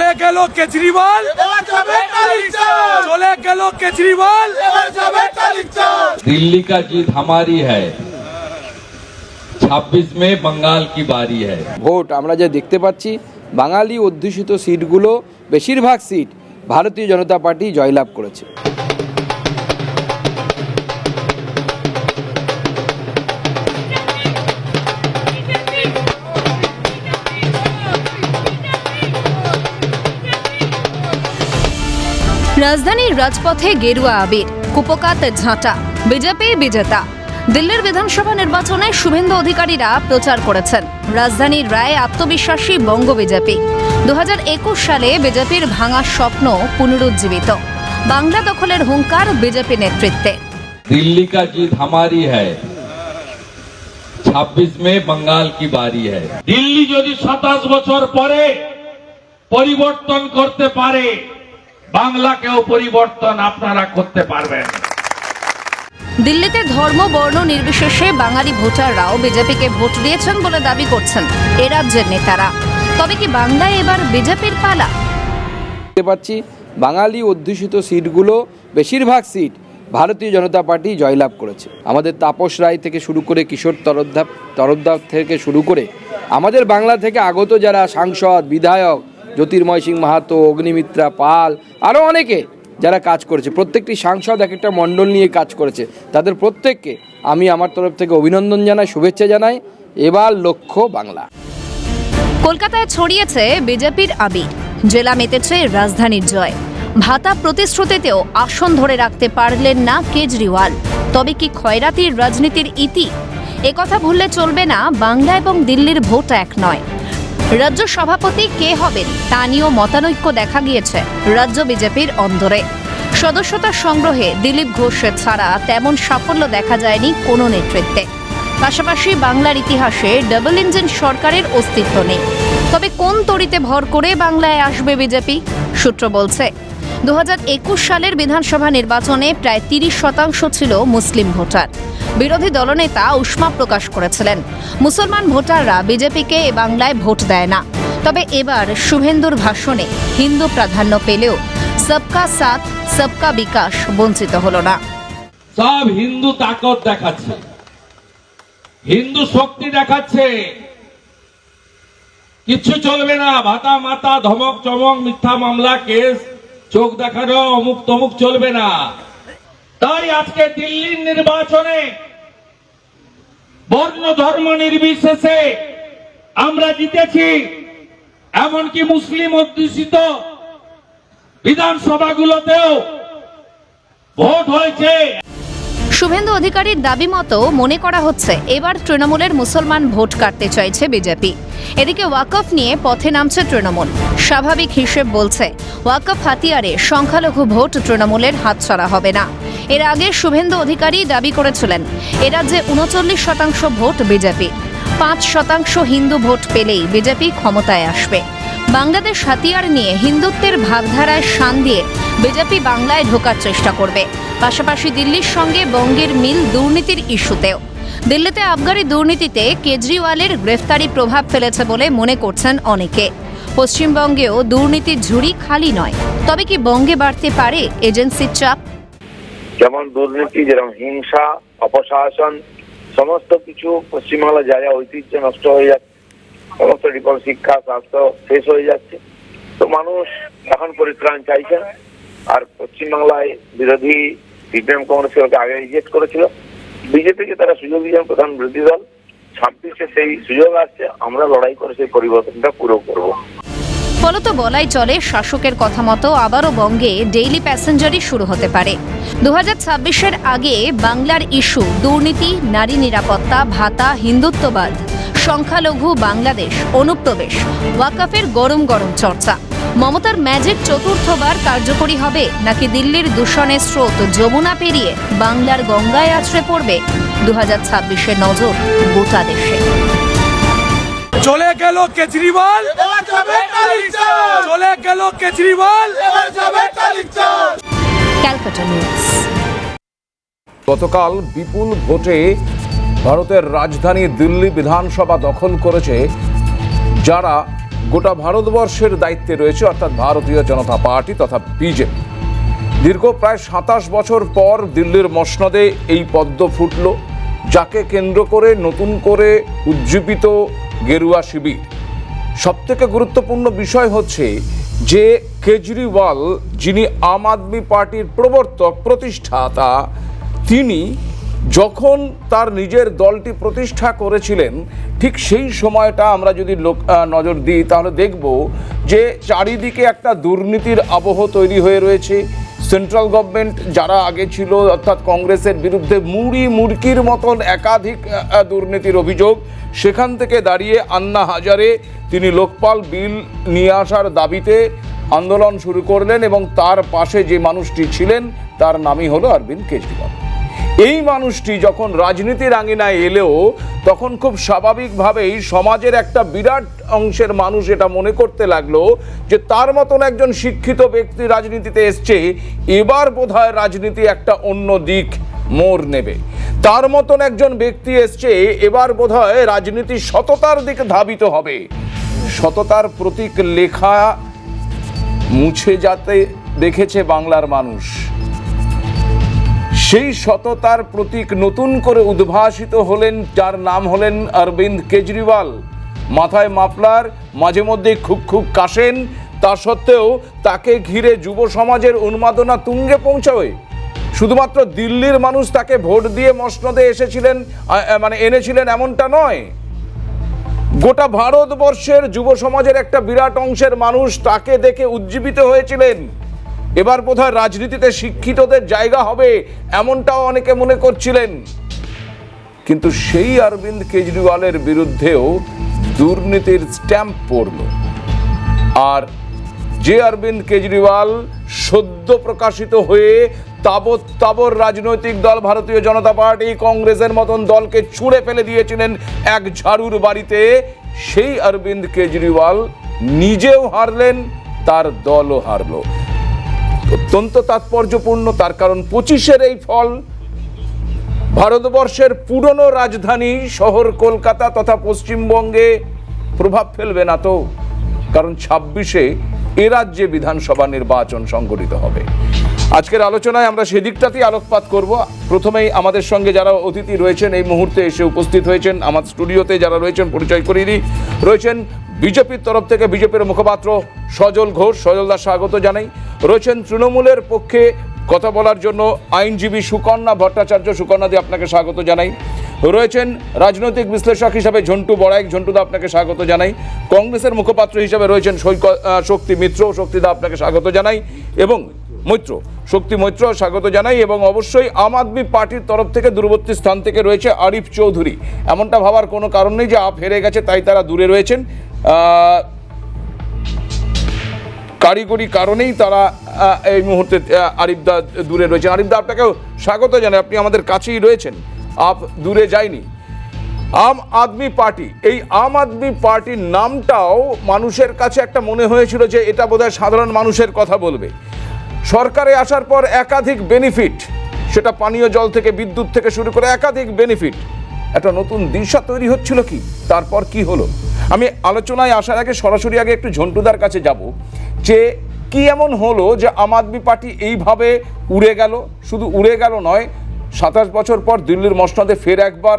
চলে গেল কেজরিওয়াল, চলে গেল কেজরিওয়াল। दिल्ली का जीत हमारी है, 26 में बंगाल की बारी है। ভোট আমরা যা দেখতে পাচ্ছি, বাঙালি অধ্যুষিত সিটগুলো বেশিরভাগ সিট ভারতীয় জনতা পার্টি জয়লাভ করেছে। রাজধানীর রাজপথে গেরুয়া আবির, কুপকাত ঝাঁটা, বিজেপি বিজেতা। দিল্লির বিধানসভা নির্বাচনে শুভেন্দু অধিকারীরা প্রচার করেছেন। রাজধানীর রায়ে আত্মবিশ্বাসী বঙ্গ বিজেপি। 2021 সালে বিজেপির ভাঙা স্বপ্ন পুনরুজ্জীবিত। বাংলা দখলের হুঙ্কার বিজেপি নেতৃত্বে। दिल्ली का जीत हमारी है, 26 में बंगाल की बारी है। দিল্লি যদি 27 বছর পরে পরিবর্তন করতে পারে, বাংলাকেও পরিবর্তন আপনারা করতে পারবেন। দিল্লিতে ধর্ম বর্ণ নির্বিশেষে বাঙালি ভোটাররাও বিজেপিকে ভোট দিয়েছেন বলে দাবি করছেন এ রাজ্যের নেতারা। তবে কি বাংলায় এবার বিজেপির পালা? দেখতে পাচ্ছি বাঙালি অধ্যুষিত সিটগুলো বেশিরভাগ সিট ভারতীয় জনতা পার্টি জয়লাভ করেছে। আমাদের তাপস রায় থেকে শুরু করে কিশোর তরফদার থেকে শুরু করে আমাদের বাংলা থেকে আগত যারা সাংসদ, বিধায়ক, জ্যোতির্ময় সিং মাহাতো, অগ্নিমিত্রা পাল, আরও অনেকে যারা কাজ করেছে, প্রত্যেকটি সাংসদ এক একটা মণ্ডল নিয়ে কাজ করেছে, তাদের প্রত্যেককে আমি আমার তরফ থেকে অভিনন্দন জানাই, শুভেচ্ছা জানাই। এবার লক্ষ্য বাংলা। কলকাতায় ছড়িয়েছে বিজেপির আবির, জেলা মেতেছে রাজধানীর জয়। ভাতা প্রতিশ্রুতিতেও আসন ধরে রাখতে পারলেন না কেজরিওয়াল। তবে কি খয়রাতির রাজনীতির ইতি? একথা ভুললে চলবে না, বাংলা এবং দিল্লির ভোট এক নয়। রাজ্য সভাপতি কে হবেন তা নিয়েও মতানৈক্য দেখা গিয়েছে রাজ্য বিজেপির অন্দরে। সদস্যতা সংগ্রহে দিলীপ ঘোষ ছাড়া তেমন সাফল্য দেখা যায়নি কোনো নেতৃত্বে। পাশাপাশি বাংলার ইতিহাসে ডাবল ইঞ্জিন সরকারের অস্তিত্ব নেই। তবে কোন তরিতে ভর করে বাংলায় আসবে বিজেপি? সূত্র বলছে 2021 সালের বিধানসভা নির্বাচনে প্রায় 30% ছিল মুসলিম ভোটার। বিরোধী দলনেতা উষ্মা প্রকাশ করেছিলেন মুসলমান ভোটাররা বিজেপিকে এ বাংলায় ভোট দেয় না। তবে এবার শুভেন্দুর ভাষণে হিন্দু প্রাধান্য পেলেও সবকা সাথ সবকা বিকাশ বঞ্চিত হলো না। সব হিন্দু তাকত দেখাচ্ছে, হিন্দু শক্তি দেখাচ্ছে। কিচ্ছু চলবে না, ভাতা মাতা ধমক চমক মিথ্যা মামলা কেস চোখ দেখানো অমুক তমুক চলবে না। তাই আজকে দিল্লির নির্বাচনে বর্ণ ধর্ম নির্বিশেষে আমরা জিতেছি। এমনকি মুসলিম অধ্যুষিত বিধানসভাগুলোতেও ভোট হয়েছে। শুভেন্দু অধিকারীর দাবি মতো মনে করা হচ্ছে এবার তৃণমূলের মুসলমান ভোট কাটতে চাইছে বিজেপি। এদিকে ওয়াকফ নিয়ে পথে নামছে তৃণমূল। স্বাভাবিক হিসেব বলছে ওয়াকফ হাতিয়ারে সংখ্যালঘু ভোট তৃণমূলের হাতছাড়া হবে না। এর আগে শুভেন্দু অধিকারী দাবি করেছিলেন এ রাজ্যে 39% ভোট বিজেপির। 5% হিন্দু ভোট পেলেই বিজেপি ক্ষমতায় আসবে। বাংলাদেশ হাতিয়ার নিয়ে হিন্দুত্বের ভাবধারায় শান দিয়ে বিজেপি বাংলায় ঢোকার চেষ্টা করবে। পাশাপাশি দিল্লির সঙ্গে বঙ্গের মিল দুর্নীতির ইস্যুতেও। দিল্লিতে আবগারি দুর্নীতিতে কেজরিওয়ালের গ্রেফতারি প্রভাব ফেলেছে বলে মনে করছেন অনেকে। পশ্চিমবঙ্গেও দুর্নীতির ঝুড়ি খালি নয়। তবে কি বঙ্গে বাড়তে পারে এজেন্সির চাপ? যেমন দুর্নীতি, যেরকম হিংসা, অপশাসন, সমস্ত কিছু পশ্চিমবাংলা যা যা ঐতিহ্য নষ্ট হয়ে যাচ্ছে, সমস্ত রিপোর্ট, শিক্ষা, স্বাস্থ্য শেষ হয়ে যাচ্ছে। তো মানুষ এখন পরিত্রাণ চাইছেন। আর পশ্চিমবাংলায় বিরোধী সিপিএম কংগ্রেসকে আগে রিজেক্ট করেছিল, বিজেপিকে তারা সুযোগ দিয়েছেন প্রধান বিরোধী দল। 26-এ সেই সুযোগ আসছে, আমরা লড়াই করে সেই পরিবর্তনটা পুরো করব। ফলত বলাই চলে শাসকের কথা মতো আবারও বঙ্গে ডেইলি প্যাসেঞ্জারই শুরু হতে পারে। 2026-এর আগে বাংলার ইস্যু দুর্নীতি, নারী নিরাপত্তা, ভাতা, হিন্দুত্ববাদ, সংখ্যালঘু, বাংলাদেশ, অনুপ্রবেশ, ওয়াকফের গরম গরম চর্চা। মমতার ম্যাজিক চতুর্থবার কার্যকরী হবে নাকি দিল্লির দূষণের স্রোত যমুনা পেরিয়ে বাংলার গঙ্গায় আছড়ে পড়বে? 2026-এর নজর গোটা দেশে। চলে গেল কেজরিওয়াল, চলে গেল কেজরিওয়াল। ক্যালকাটা নিউজ। গতকাল বিপুল ভোটে ভারতের রাজধানী দিল্লি বিধানসভা দখল করেছে যারা গোটা ভারতবর্ষের দায়িত্বে রয়েছে, অর্থাৎ ভারতীয় জনতা পার্টি তথা বিজেপি। দীর্ঘ প্রায় 27 বছর পর দিল্লির মসনদে এই পদ্ম ফুটল, যাকে কেন্দ্র করে নতুন করে উজ্জীবিত গেরুয়া শিবির। সবথেকে গুরুত্বপূর্ণ বিষয় হচ্ছে যে কেজরিওয়াল, যিনি আম আদমি পার্টির প্রবর্তক প্রতিষ্ঠাতা, তিনি যখন তার নিজের দলটি প্রতিষ্ঠা করেছিলেন, ঠিক সেই সময়টা আমরা যদি নজর দিই তাহলে দেখব যে চারিদিকে একটা দুর্নীতির আবহ তৈরি হয়ে রয়েছে। সেন্ট্রাল গভর্নমেন্ট যারা আগে ছিল, অর্থাৎ কংগ্রেসের বিরুদ্ধে মুড়কির মতন একাধিক দুর্নীতির অভিযোগ, সেখান থেকে দাঁড়িয়ে আন্না হাজারে তিনি লোকপাল বিল নিয়ে আসার দাবিতে আন্দোলন শুরু করলেন এবং তার পাশে যে মানুষটি ছিলেন তার নামই হলো অরবিন্দ কেজরিওয়াল। এই মানুষটি যখন রাজনীতির আঙিনায় এলেও তখন খুব স্বাভাবিকভাবেই সমাজের একটা বিরাট অংশের মানুষ এটা মনে করতে লাগলো যে তার মতন একজন শিক্ষিত ব্যক্তি রাজনীতিতে এসছে, এবার বোধহয় রাজনীতি একটা অন্য দিক মোড় নেবে। তার মতন একজন ব্যক্তি এসছে, এবার বোধহয় রাজনীতি সততার দিকে ধাবিত হবে। সততার প্রতীক লেখা মুছে যেতে দেখেছে বাংলার মানুষ। সেই সততার প্রতীক নতুন করে উদ্ভাসিত হলেন, যার নাম হলেন অরবিন্দ কেজরিওয়াল। মাথায় মাফলার, মাঝে মধ্যে খুব খুব কাশেন, তা সত্ত্বেও তাকে ঘিরে যুব সমাজের উন্মাদনা তুঙ্গে পৌঁছয়। শুধুমাত্র দিল্লির মানুষ তাকে ভোট দিয়ে মসনদে এনেছিলেন এমনটা নয়, গোটা ভারতবর্ষের যুব সমাজের একটা বিরাট অংশের মানুষ তাকে দেখে উজ্জীবিত হয়েছিলেন। এবার বোধহয় রাজনীতিতে শিক্ষিতদের জায়গা হবে এমনটাও অনেকে মনে করছিলেন। কিন্তু সেই অরবিন্দ কেজরিওয়ালের বিরুদ্ধেও দুর্নীতির স্ট্যাম্প পড়ল। আর যে অরবিন্দ কেজরিওয়াল সদ্য প্রকাশিত হয়ে তাবর রাজনৈতিক দল ভারতীয় জনতা পার্টি, কংগ্রেসের মতন দলকে ছুঁড়ে ফেলে দিয়েছিলেন এক ঝাড়ুর বাড়িতে, সেই অরবিন্দ কেজরিওয়াল নিজেও হারলেন, তার দলও হারল। অত্যন্ত তাৎপর্যপূর্ণ, তার কারণ 25-এর এই ফল ভারতবর্ষের পুরনো রাজধানী শহর কলকাতা তথা পশ্চিমবঙ্গে প্রভাব ফেলবে না তো, কারণ 26-এ এ রাজ্যে বিধানসভা নির্বাচন সংগঠিত হবে। আজকের আলোচনায় আমরা সেদিকটাতেই আলোকপাত করব। প্রথমেই আমাদের সঙ্গে যারা অতিথি রয়েছেন, এই মুহূর্তে এসে উপস্থিত হয়েছেন আমার স্টুডিওতে যারা রয়েছেন পরিচয় করিয়ে দিই। রয়েছেন বিজেপির তরফ থেকে বিজেপির মুখপাত্র সজল ঘোষ, সজলদা স্বাগত জানাই। রয়েছেন তৃণমূলের পক্ষে কথা বলার জন্য আইনজীবী সুকন্যা ভট্টাচার্য, সুকন্যাদি আপনাকে স্বাগত জানাই। রয়েছেন রাজনৈতিক বিশ্লেষক হিসাবে ঝন্টু বড়াইক, ঝন্টুদা আপনাকে স্বাগত জানাই। কংগ্রেসের মুখপাত্র হিসাবে রয়েছেন শক্তি মিত্র, শক্তিদা আপনাকে স্বাগত জানাই। এবং শক্তি মৈত্র স্বাগত জানাই। এবং অবশ্যই আম আদমি পার্টির তরফ থেকে দূরবর্তী স্থান থেকে রয়েছে আরিফ চৌধুরী। এমনটা ভাবার কোনো কারণ নেই যে আপ হেরে গেছে তাই তারা দূরে রয়েছেন, কারিগরি কারণেই তারা এই মুহূর্তে আরিফদা দূরে রয়েছেন। আরিফদা আপনাকেও স্বাগত জানাই, আপনি আমাদের কাছেই রয়েছেন, আপ দূরে যায়নি। আম আদমি পার্টি, এই আম আদমি পার্টির নামটাও মানুষের কাছে একটা মনে হয়েছিল যে এটা বোধহয় সাধারণ মানুষের কথা বলবে। সরকারে আসার পর একাধিক বেনিফিট, সেটা পানীয় জল থেকে বিদ্যুৎ থেকে শুরু করে একাধিক বেনিফিট, একটা নতুন দিশা তৈরি হচ্ছিল কি, তারপর কি হলো? আমি আলোচনায় আসার আগে সরাসরি একটু ঝন্টুদার কাছে যাব যে কি এমন হলো যে আম আদমি পার্টি এইভাবে উড়ে গেল। শুধু উড়ে গেল নয়, 27 বছর পর দিল্লির মসনদে ফের একবার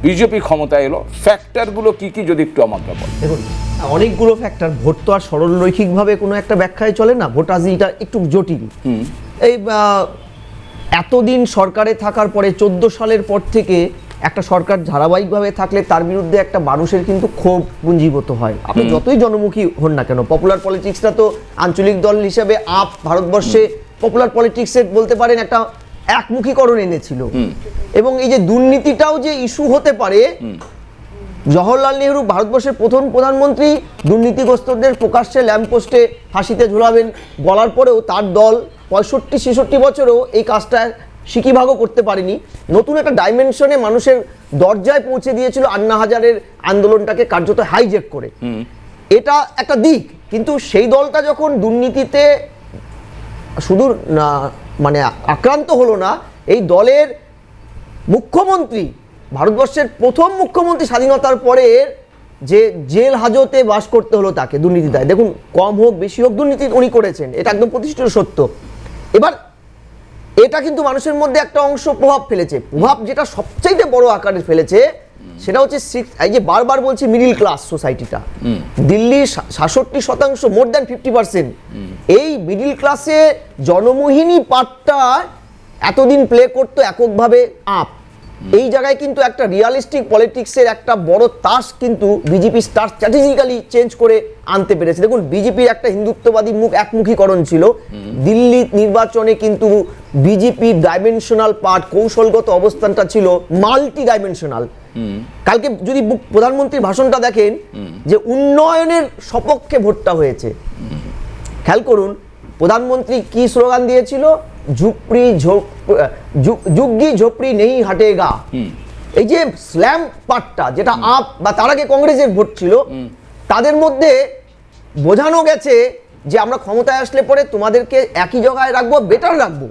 বিজেপি ক্ষমতায় এলো। ফ্যাক্টরগুলো কি কি যদি একটু আমাকে বল। দেখুন, অনেকগুলো ফ্যাক্টর, ভোট তো আর সরলরৈখিকভাবে কোনো একটা ব্যাখ্যায় চলে না, ভোট রাজনীতিটা একটু জটিল। এই এতদিন সরকারে থাকার পরে 14 সালের পর থেকে একটা সরকার ধারাবাহিকভাবে থাকলে তার বিরুদ্ধে একটা মানুষের কিন্তু ক্ষোভ পুঞ্জীভূত হয়। আপনি যতই জনমুখী হন না কেন, পপুলার পলিটিক্সটা তো আঞ্চলিক দল হিসেবে ভারতবর্ষে পপুলার পলিটিক্সের বলতে পারেন একটা একমুখীকরণ এনেছিল। এবং এই যে দুর্নীতিটাও যে ইস্যু হতে পারে, জওহরলাল নেহরু ভারতবর্ষের প্রথম প্রধানমন্ত্রী দুর্নীতিগ্রস্তদের প্রকাশ্যে ল্যাম্পপোস্টে ফাঁসিতে ঝুলাবেন বলার পরেও তার দল 65-66 বছরেও এই কাজটা সিকিভাগও করতে পারেনি। নতুন একটা ডাইমেনশনে মানুষের দরজায় পৌঁছে দিয়েছিল আন্না হাজারের আন্দোলনটাকে কার্যত হাইজ্যাক করে। এটা একটা দিক। কিন্তু সেই দলটা যখন দুর্নীতিতে শুধু আক্রান্ত হলো না, এই দলের মুখ্যমন্ত্রী, ভারতবর্ষের প্রথম মুখ্যমন্ত্রী স্বাধীনতার পরে যে জেল হাজতে বাস করতে হলো তাকে দুর্নীতি দায়। দেখুন, কম হোক বেশি হোক দুর্নীতি উনি করেছেন, এটা একদম প্রতিষ্ঠিত সত্য। এবার এটা কিন্তু মানুষের মধ্যে একটা অংশ প্রভাব ফেলেছে। প্রভাব যেটা সবচাইতে বড় আকারে ফেলেছে সেটা হচ্ছে এই যে বারবার বলছি মিডিল ক্লাস সোসাইটিটা, দিল্লির 66%, মোর দ্যান 50%, এই মিডিল ক্লাসে জনমোহিনী পার্টটা এতদিন প্লে করতো এককভাবে আপ। এই জায়গায় কিন্তু একটা রিয়ালিস্টিক পলিটিক্সের একটা বড় তাস কিন্তু বিজেপি স্ট্র্যাটেজিক্যালি চেঞ্জ করে আনতে পেরেছে। দেখুন, বিজেপির একটা হিন্দুত্ববাদী একমুখীকরণ ছিল, দিল্লি নির্বাচনে কিন্তু বিজেপি ডাইমেনশনাল পার্ট, কৌশলগত অবস্থানটা ছিল মাল্টি ডাইমেনশনাল। কালকে যদি প্রধানমন্ত্রীর ভাষণটা দেখেন, যে উন্নয়নের সপক্ষে ভোটটা হয়েছে। খেয়াল করুন, প্রধানমন্ত্রী কি স্লোগান দিয়েছিল? ঝুগ্গি ঝোপড়ি নেই হাটেগা। এই যে স্ল্যাম পার্টটা, যেটা আপ বা তার আগে কংগ্রেসের ভোট ছিল, তাদের মধ্যে বোঝানো গেছে যে আমরা ক্ষমতায় আসলে পরে তোমাদেরকে একই জায়গায় রাখবো, বেটার রাখবো।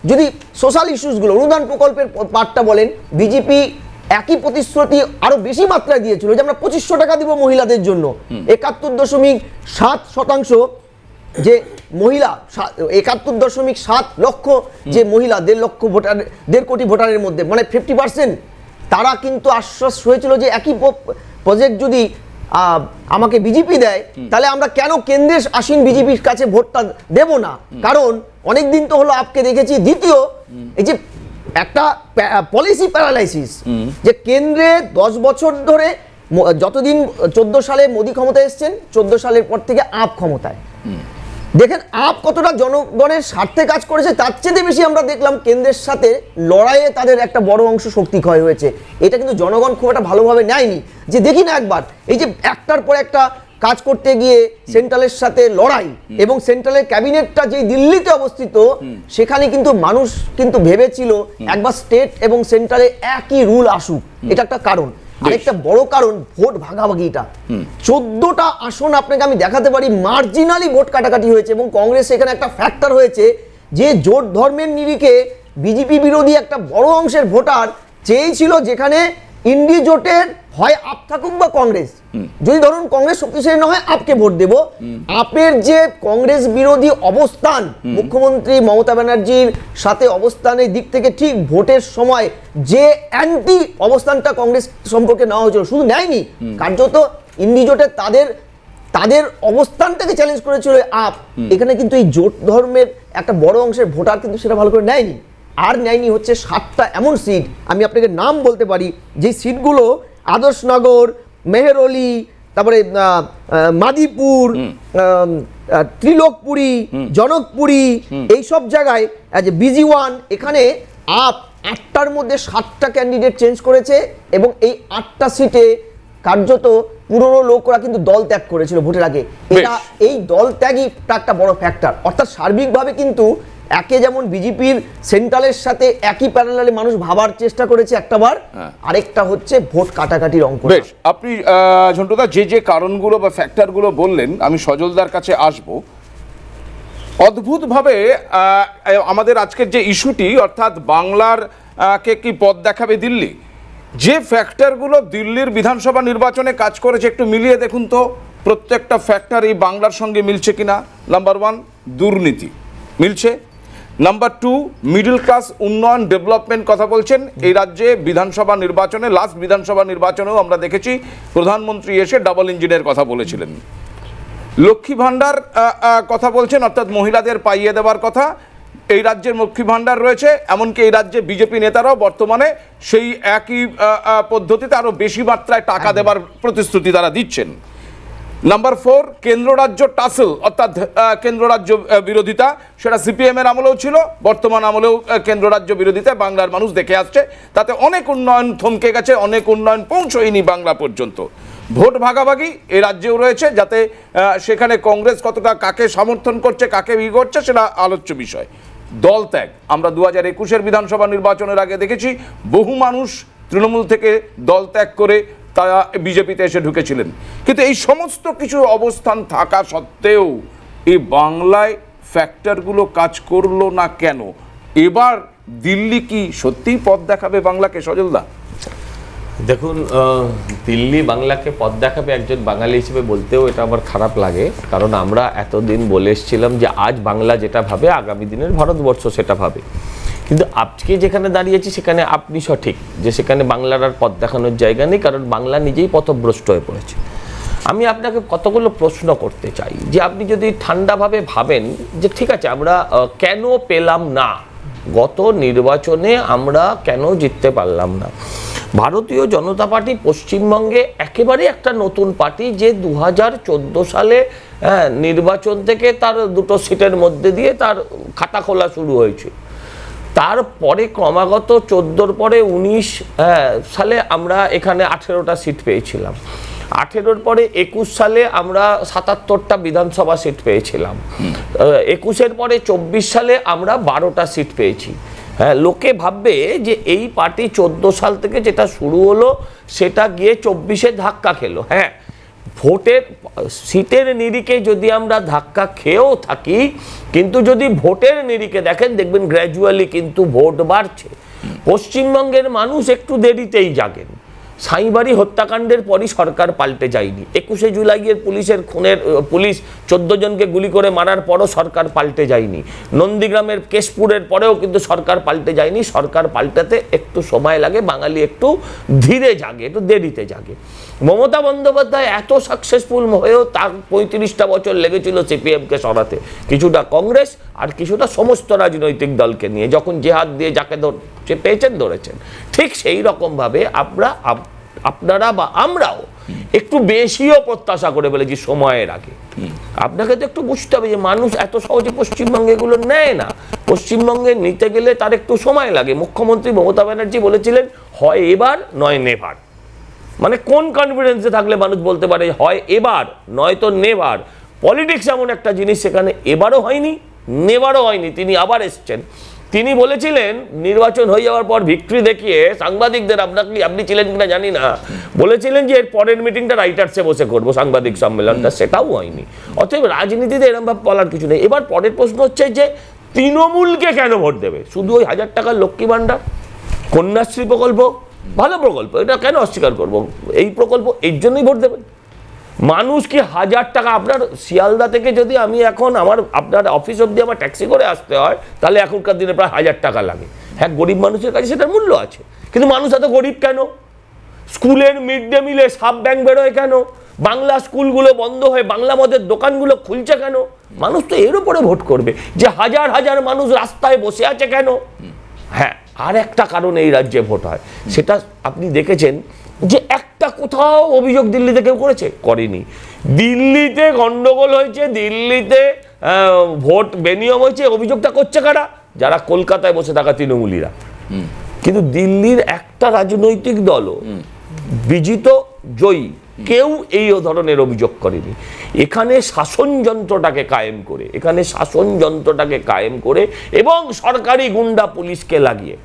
যদি সোশ্যাল ইস্যুসগুলো, অনুদান প্রকল্পের পার্টটা বলেন, বিজেপি একই প্রতিশ্রুতি আরো বেশি মাত্রায় দিয়েছিল যে আমরা 2500 টাকা দিব মহিলাদের জন্য। 71.7% যে মহিলা, 71.7 লক্ষ যে মহিলা, 1.5 কোটি ভোটারের মধ্যে, মানে 50%, তারা কিন্তু আশ্বাস হয়েছিল যে একই প্রজেক্ট যদি আমাকে বিজেপি দেয়, তাহলে আমরা কেন কেন্দ্রে আসীন বিজেপির কাছে ভোটটা দেব না। কারণ অনেকদিন তো হলো আপকে দেখেছি। দ্বিতীয়, এই যে একটা পলিসি প্যারালাইসিস, যে কেন্দ্রে 10 বছর ধরে, যতদিন 14 সালে মোদী ক্ষমতায় এসছেন, 14 সালের পর থেকে আপ ক্ষমতায়, দেখেন আপ কতটা জনগণের স্বার্থে কাজ করেছে, তার চেয়ে বেশি আমরা দেখলাম কেন্দ্রের সাথে লড়াইয়ে তাদের একটা বড় অংশ শক্তি ক্ষয় হয়েছে। এটা কিন্তু জনগণ খুব একটা ভালোভাবে নেয়নি। যে দেখি না একবার, এই যে একটার পর একটা কাজ করতে গিয়ে সেন্ট্রালের সাথে লড়াই, এবং সেন্ট্রালের ক্যাবিনেটটা যে দিল্লিতে অবস্থিত, সেখানে কিন্তু মানুষ কিন্তু ভেবেছিল একবার স্টেট এবং সেন্ট্রালে একই রুল আসুক। এটা একটা কারণ। আরেকটা বড় কারণ ভোট ভাগাভাগিটা। 14টা আসন আপনাকে আমি দেখাতে পারি মার্জিনালি ভোট কাটাকাটি হয়েছে, এবং কংগ্রেস এখানে একটা ফ্যাক্টর হয়েছে যে জোট ধর্মের নিরিখে বিজেপি বিরোধী একটা বড় অংশের ভোটার চেয়েছিল যেখানে ইন্ডি জোটের হয় আপ থাকুক বা কংগ্রেস, যদি ধরুন কংগ্রেস শক্তিশালী না হয় আপকে ভোট দেব। আপের যে কংগ্রেস বিরোধী অবস্থান, মুখ্যমন্ত্রী মমতা ব্যানার্জির সাথে অবস্থানের দিক থেকে ঠিক ভোটের সময় যে অ্যান্টি অবস্থানটা কংগ্রেস সম্পর্কে নেওয়া হয়েছিল, শুধু নেয়নি, কার্যত ইন্ডি জোটের তাদের অবস্থানটাকে চ্যালেঞ্জ করেছিল আপ। এখানে কিন্তু এই জোট ধর্মের একটা বড় অংশের ভোটার কিন্তু সেটা ভালো করে নেয়নি। আর নেয়নি হচ্ছে 7টা এমন সিট, আমি আপনাকে নাম বলতে পারি, যে সিটগুলো আদর্শনগর, মেহেরলি, তারপরে মাদিপুর, ত্রিলোকপুরী, জনকপুরী, এইসব জায়গায় BG1, এখানে আপ 8টার মধ্যে 7টা ক্যান্ডিডেট চেঞ্জ করেছে, এবং এই 8টা সিটে কার্যত পুরনো লোকরা কিন্তু দল ত্যাগ করেছিল ভোটের আগে। এটা এই দল ত্যাগই একটা বড় ফ্যাক্টর। অর্থাৎ সার্বিকভাবে কিন্তু একে যেমন বিজেপির সেন্ট্রালের সাথে একই প্যারালালে মানুষ ভাবার চেষ্টা করেছে একটাবার, আরেকটা হচ্ছে ভোট কাটাকাটির অঙ্ক। বেশ, আপনি ঝন্টুদা যে কারণগুলো বা ফ্যাক্টরগুলো বললেন, আমি সজলদার কাছে আসব। অদ্ভুতভাবে আমাদের আজকের যে ইস্যুটি, অর্থাৎ বাংলার কে কি পথ দেখাবে দিল্লি, যে ফ্যাক্টরগুলো দিল্লির বিধানসভা নির্বাচনে কাজ করেছে, একটু মিলিয়ে দেখুন তো প্রত্যেকটা ফ্যাক্টর এই বাংলার সঙ্গে মিলছে কিনা। নাম্বার 1 দুর্নীতি মিলছে। নাম্বার 2 মিডল ক্লাস উন্নয়ন ডেভেলপমেন্ট কথা বলছেন এই রাজ্যে বিধানসভা নির্বাচনে, লাস্ট বিধানসভা নির্বাচনেও আমরা দেখেছি প্রধানমন্ত্রী এসে ডাবল ইঞ্জিনের কথা বলেছিলেন। লক্ষ্মী ভাণ্ডার কথা বলছেন, অর্থাৎ মহিলাদের পাইয়ে দেওয়ার কথা। এই রাজ্যের লক্ষ্মী ভাণ্ডার রয়েছে, এমনকি এই রাজ্যে বিজেপি নেতারাও বর্তমানে সেই একই পদ্ধতিতে আরও বেশি মাত্রায় টাকা দেওয়ার প্রতিশ্রুতি তারা দিচ্ছেন। নাম্বার 4 কেন্দ্র রাজ্য টাসেল, অর্থাৎ কেন্দ্র রাজ্য বিরোধিতা, সেটা সিপিএম এর আমলেও ছিল, বর্তমান আমলেও কেন্দ্র রাজ্য বিরোধিতা বাংলার মানুষ দেখে আসছে। তাতে অনেক উন্নয়ন থমকে গেছে, অনেক উন্নয়ন পৌঁছয়নি বাংলা পর্যন্ত। ভোট ভাগাভাগি এই রাজ্যেও রয়েছে, যাতে সেখানে কংগ্রেস কতটা কাকে সমর্থন করছে, কাকে করছে, সেটা আলোচ্য বিষয়। দল ত্যাগ আমরা 2021-এর বিধানসভা নির্বাচনের আগে দেখেছি, বহু মানুষ তৃণমূল থেকে দল ত্যাগ করে তারা বিজেপিতে এসে ঢুকেছিলেন। কিন্তু এই সমস্ত কিছু অবস্থান থাকা সত্ত্বেও এই বাংলায় ফ্যাক্টরগুলো কাজ করলো না কেন? এবার দিল্লি কি সত্যিই পথ দেখাবে বাংলাকে, সজলদা? দেখুন, দিল্লি বাংলাকে পথ দেখাবে একজন বাঙালি হিসেবে বলতেও এটা আমার খারাপ লাগে, কারণ আমরা এতদিন বলে এসেছিলাম যে আজ বাংলা যেটা ভাবে আগামী দিনের ভারতবর্ষ সেটা ভাবে। কিন্তু আজকে যেখানে দাঁড়িয়েছি সেখানে আপনি সঠিক যে সেখানে বাংলার আর পথ দেখানোর জায়গা নেই, কারণ বাংলা নিজেই পথভ্রষ্ট হয়ে পড়েছে। আমি আপনাকে কতগুলো প্রশ্ন করতে চাই যে আপনি যদি ঠান্ডাভাবে ভাবেন যে ঠিক আছে আমরা কেন পেলাম না, গত নির্বাচনে আমরা কেন জিততে পারলাম না। ভারতীয় জনতা পার্টি পশ্চিমবঙ্গে একেবারে একটা নতুন পার্টি যে 2014 সালে নির্বাচন থেকে তার 2টো সিটের মধ্যে দিয়ে তার খাতা খোলা শুরু হয়েছে। তারপরে ক্রমাগত 14-র পরে 19 সালে আমরা এখানে 18টা সিট পেয়েছিলাম, 18-র পরে 21 সালে আমরা 77টা বিধানসভা সিট পেয়েছিলাম, 21-এর পরে 24 সালে আমরা 12টা সিট পেয়েছি। হ্যাঁ, লোকে ভাববে যে এই পার্টি 14 সাল থেকে যেটা শুরু হলো সেটা গিয়ে 24-এ ধাক্কা খেলো। হ্যাঁ, ভোটের সিটের নিরিখে যদি আমরা ধাক্কা খেয়েও থাকি, কিন্তু যদি ভোটের নিরিখে দেখেন দেখবেন গ্র্যাজুয়ালি কিন্তু ভোট বাড়ছে। পশ্চিমবঙ্গের মানুষ একটু দেরিতেই জাগেন। সাঁইবাড়ি হত্যাকাণ্ডের পরই সরকার পাল্টে যায়নি। 21শে জুলাইয়ের পুলিশ 14 জনকে গুলি করে মারার পরও সরকার পাল্টে যায়নি। নন্দীগ্রামের কেশপুরের পরেও কিন্তু সরকার পাল্টে যায়নি। সরকার পাল্টাতে একটু সময় লাগে, বাঙালি একটু ধীরে জাগে, একটু দেরিতে জাগে। মমতা বন্দ্যোপাধ্যায় এত সাকসেসফুল হয়েও তার 35টা বছর লেগেছিল সিপিএমকে সরাতে, কিছুটা কংগ্রেস আর কিছুটা সমস্ত রাজনৈতিক দলকে নিয়ে। যখন জেহাদ দিয়ে যাকে পেয়েছেন ধরেছেন, ঠিক সেই রকমভাবে আপনারা বা আমরাও একটু বেশিও প্রত্যাশা করে বলেছি সময়ের আগে। আপনাকে তো একটু বুঝতে হবে যে মানুষ এত সহজে পশ্চিমবঙ্গে এগুলো নেয় না। পশ্চিমবঙ্গে নিতে গেলে তার একটু সময় লাগে। মুখ্যমন্ত্রী মমতা ব্যানার্জি বলেছিলেন হয় এবার নয় নেভার। মানে কোন কনফিডেন্সে থাকলে মানুষ বলতে পারে হয় এবার নয়তো নেভার? পলিটিক্স এমন একটা জিনিস, সেখানে এবারও হয়নি নেভারও হয়নি, তিনি আবার এসছেন। তিনি বলেছিলেন নির্বাচন হয়ে যাওয়ার পর ভিক্টরি দেখিয়ে সাংবাদিকদের, আপনি ছিলেন কিনা জানি না, বলেছিলেন যে এর পরের মিটিংটা রাইটার্সে বসে করবো, সাংবাদিক সম্মেলনটা, সেটাও হয়নি। অতএব রাজনীতিতে এরকম ভাবে বলার কিছু নেই। এবার পরের প্রশ্ন হচ্ছে যে তৃণমূলকে কেন ভোট দেবে? শুধু ওই 1000 টাকার লক্ষ্মী ভাণ্ডার, কন্যাশ্রী প্রকল্প, ভালো প্রকল্প, এটা কেন অস্বীকার করবো? এই প্রকল্প এর জন্যই ভোট দেবেন। মানুষ কি 1000 টাকা, আপনার শিয়ালদা থেকে যদি আমি এখন আপনার অফিস অব্দি আমার ট্যাক্সি করে আসতে হয়, তাহলে এখনকার দিনে প্রায় 1000 টাকা লাগে। হ্যাঁ, গরিব মানুষের কাছে সেটার মূল্য আছে, কিন্তু মানুষ এত গরিব কেন? স্কুলের মিড ডে মিলে সাব ব্যাংক বেরোয় কেন? বাংলা স্কুলগুলো বন্ধ হয়ে বাংলা মদের দোকানগুলো খুলছে কেন? মানুষ তো এর উপরে ভোট করবে। যে হাজার হাজার মানুষ রাস্তায় বসে আছে কেন? হ্যাঁ, আর একটা কারণে এই রাজ্যে ভোট হয়, সেটা আপনি দেখেছেন যে একটা কোথাও অভিযোগ দিল্লিতে কেউ করেনি। দিল্লিতে গন্ডগোল হয়েছে, দিল্লিতে ভোট বেনিয়ম হয়েছে, অভিযোগটা করছে কারা? যারা কলকাতায় বসে থাকা তৃণমূলীরা। কিন্তু দিল্লির একটা রাজনৈতিক দলও বিজিত জয়ী কেউ এই ধরনের অভিযোগ করেনি। এখানে শাসনযন্ত্রটাকে কায়েম করে এবং সরকারি গুন্ডা পুলিশকে লাগিয়ে।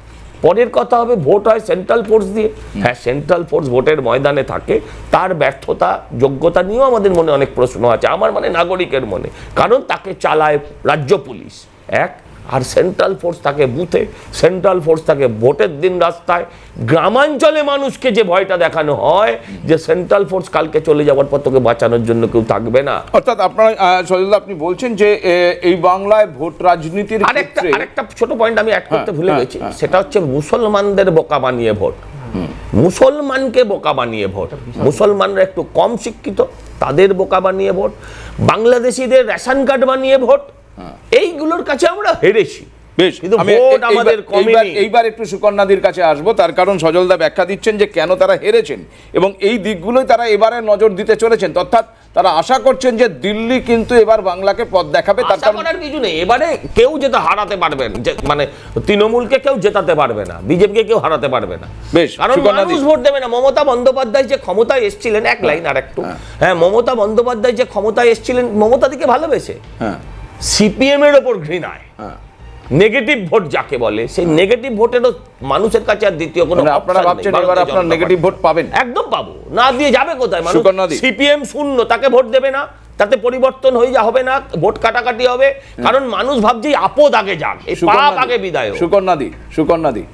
পরের কথা হবে ভোট হয় সেন্ট্রাল ফোর্স দিয়ে। হ্যাঁ, সেন্ট্রাল ফোর্স ভোটের ময়দানে থাকে, তার ব্যর্থতা যোগ্যতা নিয়েও আমাদের মনে অনেক প্রশ্ন আছে, আমার মানে নাগরিকের মনে। কারণ তাকে চালায় রাজ্য পুলিশ এক, আর সেন্ট্রাল ফোর্স থাকে বুথে, সেন্ট্রাল ফোর্স থাকে ভোটের দিন রাস্তায়। গ্রামাঞ্চলে মানুষকে যে ভয়টা দেখানো হয় যে সেন্ট্রাল ফোর্স কালকে চলে যাওয়ার পর তোকে বাঁচানোর জন্য কেউ থাকবে না। অর্থাৎ আপনারা সজলদা আপনি বলছেন যে এই বাংলায় ভোট রাজনীতির ক্ষেত্রে আরেকটা ছোট পয়েন্ট আমি অ্যাড করতে ভুলে গেছি, সেটা হচ্ছে মুসলমানদের বোকা বানিয়ে ভোট। মুসলমানকে বোকা বানিয়ে ভোট, মুসলমানরা একটু কম শিক্ষিত, তাদের বোকা বানিয়ে ভোট, বাংলাদেশিদের রেশন কার্ড বানিয়ে ভোট, এইগুলোর কাছে আমরা হেরেছি। বেশ, এইবার একটু সুকন্যাদির কাছে আসবো, তার কারণ সজলদা ব্যাখ্যা দিচ্ছেন যে কেন তারা হেরেছেন এবং এই দিকগুলোই তারা এবারে নজর দিতে চলেছেন। অর্থাৎ তারা আশা করছেন যে দিল্লি কিন্তু এবার বাংলাকে পথ দেখাবে। তার কারণ কিছু নেই, এবারে কেউ যেটা হারাতে পারবেন, মানে তৃণমূলকে কেউ জেতাতে পারবে না, বিজেপিকে কেউ হারাতে পারবে না। বেশ, কারণ মানুষ ভোট দেবে না। মমতা বন্দ্যোপাধ্যায় যে ক্ষমতায় এসেছিলেন, এক লাইন আর একটু, হ্যাঁ, মমতা বন্দ্যোপাধ্যায় যে ক্ষমতায় এসেছিলেন মমতাদিকে ভালোবেসে, সিপিএম এর ওপর ঘৃণায়, নেগেটিভ ভোট যাকে বলে, সেই নেগেটিভ ভোটেরও মানুষের কাছে আর দ্বিতীয় কোনো আপনারা ভাবছেন এবার আপনারা নেগেটিভ ভোট পাবেন? একদম পাবো না, দিয়ে যাবে কোথায়? মানুষ সিপিএম শূন্য, তাকে ভোট দেবে না, তাতে পরিবর্তন হয়ে হবে না, ভোট কাটাকাটি হবে। কারণ মানুষ ভাবছে আপদ আগে যাক, এই পাপ আগে বিদায়। সুকন্যাদি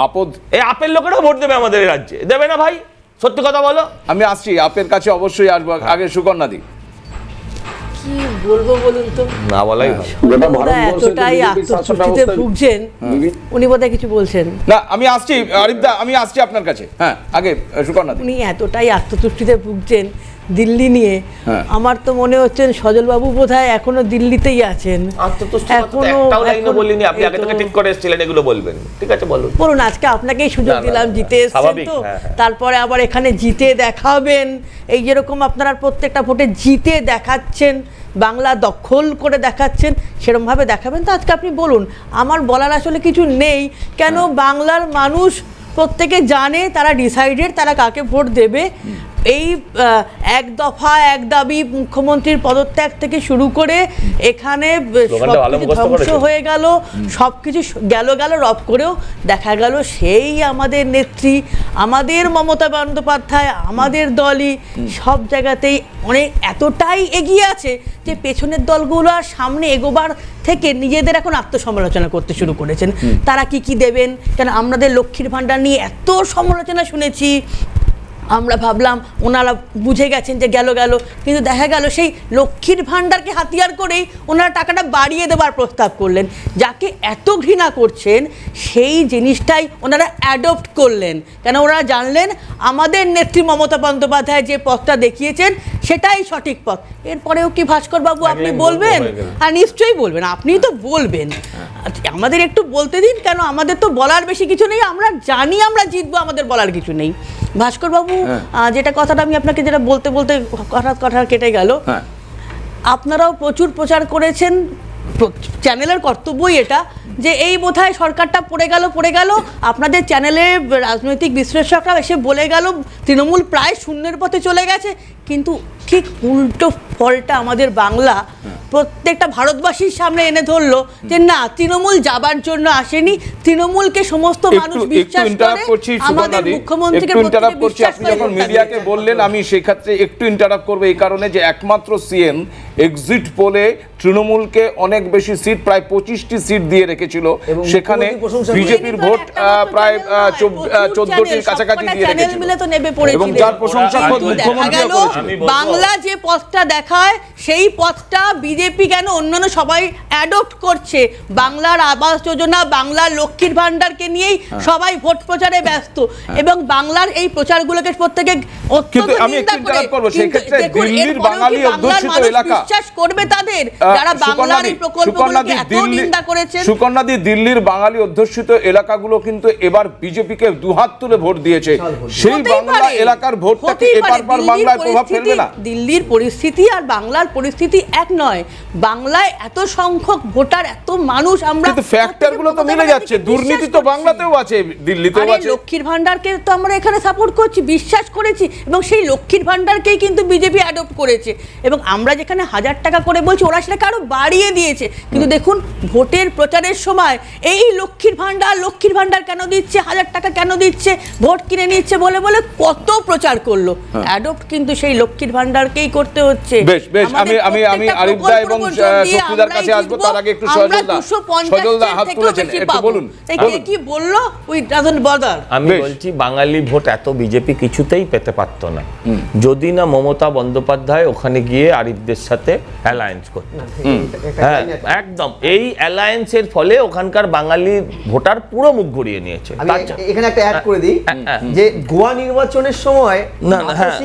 আপদ এই আপের লোকেরাও ভোট দেবে আমাদের এই রাজ্যে, দেবে না ভাই? সত্যি কথা বলো। আমি আসছি, আপের কাছে অবশ্যই আসবো। আগে সুকন্যা দি। কি বলবো বলুন তো, না বলাই ভালো। এতটাই আত্মতুষ্টিতে ভুগছেন, উনি বোধহয় কিছু বলছেন না। আমি আসছি আরিফদা, আমি আসছি আপনার কাছে। হ্যাঁ, আগে সুকন্যা দি। উনি এতটাই আত্মতুষ্টিতে ভুগছেন দিল্লি নিয়ে, আমার তো মনে হচ্ছে সজল বাবু বোধহয় এখনো দিল্লিতেই আছেন। একটাও লাইনও বলিনি, আপনি আগে থেকে ঠিক করে এসেছিলেন এগুলো বলবেন। ঠিক আছে, বলুন। বলুন, আজকে আপনাকেই সুযোগ দিলাম, জিতে এসেছেন তো, তারপরে আবার এখানে জিতে দেখাবেন। এই যেরকম আপনারা প্রত্যেকটা ভোটে জিতে দেখাচ্ছেন, বাংলা দখল করে দেখাচ্ছেন, সেরকমভাবে দেখাবেন। তো আজকে আপনি বলুন, আমার বলার আসলে কিছু নেই। কেন বাংলার মানুষ প্রত্যেকে জানে, তারা ডিসাইডেড তারা কাকে ভোট দেবে। এই এক দফা এক দাবি মুখ্যমন্ত্রীর পদত্যাগ থেকে শুরু করে এখানে সবকিছু ধ্বংস হয়ে গেল, সবকিছু গেল রব করেও দেখা গেল সেই আমাদের নেত্রী, আমাদের মমতা বন্দ্যোপাধ্যায়, আমাদের দলই সব জায়গাতেই অনেক এতটাই এগিয়ে আছে যে পেছনের দলগুলো আর সামনে এগোবার থেকে নিজেদের এখন আত্মসমালোচনা করতে শুরু করেছেন। তারা কি দেবেন, কেন আমাদের লক্ষ্মীর ভাণ্ডার নিয়ে এত সমালোচনা শুনেছি, আমরা ভাবলাম ওনারা বুঝে গেছেন যে গেল, কিন্তু দেখা গেল সেই লক্ষ্মীর ভাণ্ডারকে হাতিয়ার করেই ওনারা টাকাটা বাড়িয়ে দেওয়ার প্রস্তাব করলেন। যাকে এত ঘৃণা করছেন সেই জিনিসটাই ওনারা অ্যাডপ্ট করলেন, কেন ওনারা জানলেন আমাদের নেত্রী মমতা বন্দ্যোপাধ্যায় যে পথটা দেখিয়েছেন সেটাই সঠিক পথ। এরপরেও কি ভাস্কর বাবু আপনি বলবেন? আর নিশ্চয়ই বলবেন, আপনিই তো বলবেন। আমাদের একটু বলতে দিন, কেন আমাদের তো বলার বেশি কিছু নেই, আমরা জানি আমরা জিতবো, আমাদের বলার কিছু নেই। ভাস্কর বাবু, যেটা কথাটা আমি আপনাকে যেটা বলতে কথা কেটে গেল, আপনারাও প্রচুর প্রচার করেছেন, চ্যানেলের কর্তব্যই এটা, যে এই বোধহয় সরকারটা পড়ে গেল। আপনাদের চ্যানেলে রাজনৈতিক বিশ্লেষকরা এসে বলে গেল তৃণমূল প্রায় শূন্যের পথে চলে গেছে, কিন্তু ঠিক উল্টো ফলটা আমাদের বাংলা প্রত্যেকটা ভারতবাসীর সামনে এনে ধরলো যে না, তৃণমূল যাবার জন্য আসেনি, তৃণমূলকে সমস্ত মানুষ বিশ্বাস করে, আমাদের মুখ্যমন্ত্রীকে বিশ্বাস করে। যখন মিডিয়াকে বললেন, আমি সেই ক্ষেত্রে একটু ইন্টারাপ্ট করবো এই কারণে যে একমাত্র সিএন এক্সিট পোলে তৃণমূলকে অনেক বেশি সিট, প্রায় 25টি সিট দিয়ে রেখেছিল, সেখানে বিজেপির ভোট প্রায় 14টির কাছাকাছি দিয়ে রেখেছিল, এবং যার প্রশংসা মুখ্যমন্ত্রী করেছেন। বাংলা যে পথটা দেখায় সেই পথটা বিজেপি কেন অন্যান্য সবাই অ্যাডপ্ট করছে। বাংলার আবাস যোজনা, বাংলার লক্ষ্মীর ভাণ্ডারকে নিয়েই সবাই ভোট প্রচারে ব্যস্ত, এবং বাংলার এই প্রচারগুলোকে প্রত্যেকে অত্যন্ত নিন্দা করে। দিল্লির বাঙালি অধ্যুষিত এলাকা বিশ্বাস করবে তাদের, যারা বাংলার এই প্রকল্পগুলোকে এত নিন্দা করেছেন। সুকন্যাদি, দিল্লির বাঙালি অধ্যুষিত এলাকাগুলো কিন্তু এবার বিজেপিকে দুহাত তুলে ভোট দিয়েছে। সেই বাংলা এলাকার ভোটটাকে এবার বাংলায় প্রভাব ফেলবে না? দিল্লির পরিস্থিতি আর বাংলার পরিস্থিতি এক নয়। বাংলায় এত সংখ্যক ভোটার, এত মানুষ, আমরা কিন্তু ফ্যাক্টরগুলো তো মিলে যাচ্ছে। দুর্নীতি তো বাংলাতেও আছে, দিল্লিতেও আছে। লক্ষ্মীর ভাণ্ডারকে তো আমরা এখানে সাপোর্ট করছি, বিশ্বাস করেছি, এবং সেই লক্ষ্মীর ভাণ্ডারকেই কিন্তু বিজেপি অ্যাডপ্ট করেছে। এবং আমরা যেখানে 1000 টাকা করে বলছি, ওরা সেটাকে আরো বাড়িয়ে দিয়েছে। কিন্তু দেখুন, ভোটের প্রচারের সময় এই লক্ষ্মীর ভাণ্ডার কেন দিচ্ছে, 1000 টাকা কেন দিচ্ছে, ভোট কিনে নিচ্ছে বলে কত প্রচার করলো। অ্যাডপ্ট কিন্তু সেই লক্ষ্মীর ভাণ্ডারকেই করতে হচ্ছে। বেশ, আমি আরিফদা এবং শক্তিদার কাছে আসবো, তার আগে একটু সজলদা হাত তুলেছেন, একটু বলুন। কি বললো? We doesn't bother. আমি বলছি, বাঙালি ভোট এত বিজেপি কিছুতেই পেতে পারত না যদি না মমতা বন্দ্যোপাধ্যায় ওখানে গিয়ে আরিফদের সাথে অ্যালায়েন্স করত। হ্যাঁ, একদম। এই অ্যালায়েন্সের ফলে ওখানকার বাঙালি ভোটার পুরো মুখ ঘুরিয়ে নিয়েছে। এখানে একটা অ্যাড করে দিই, যে গোয়া নির্বাচনের সময়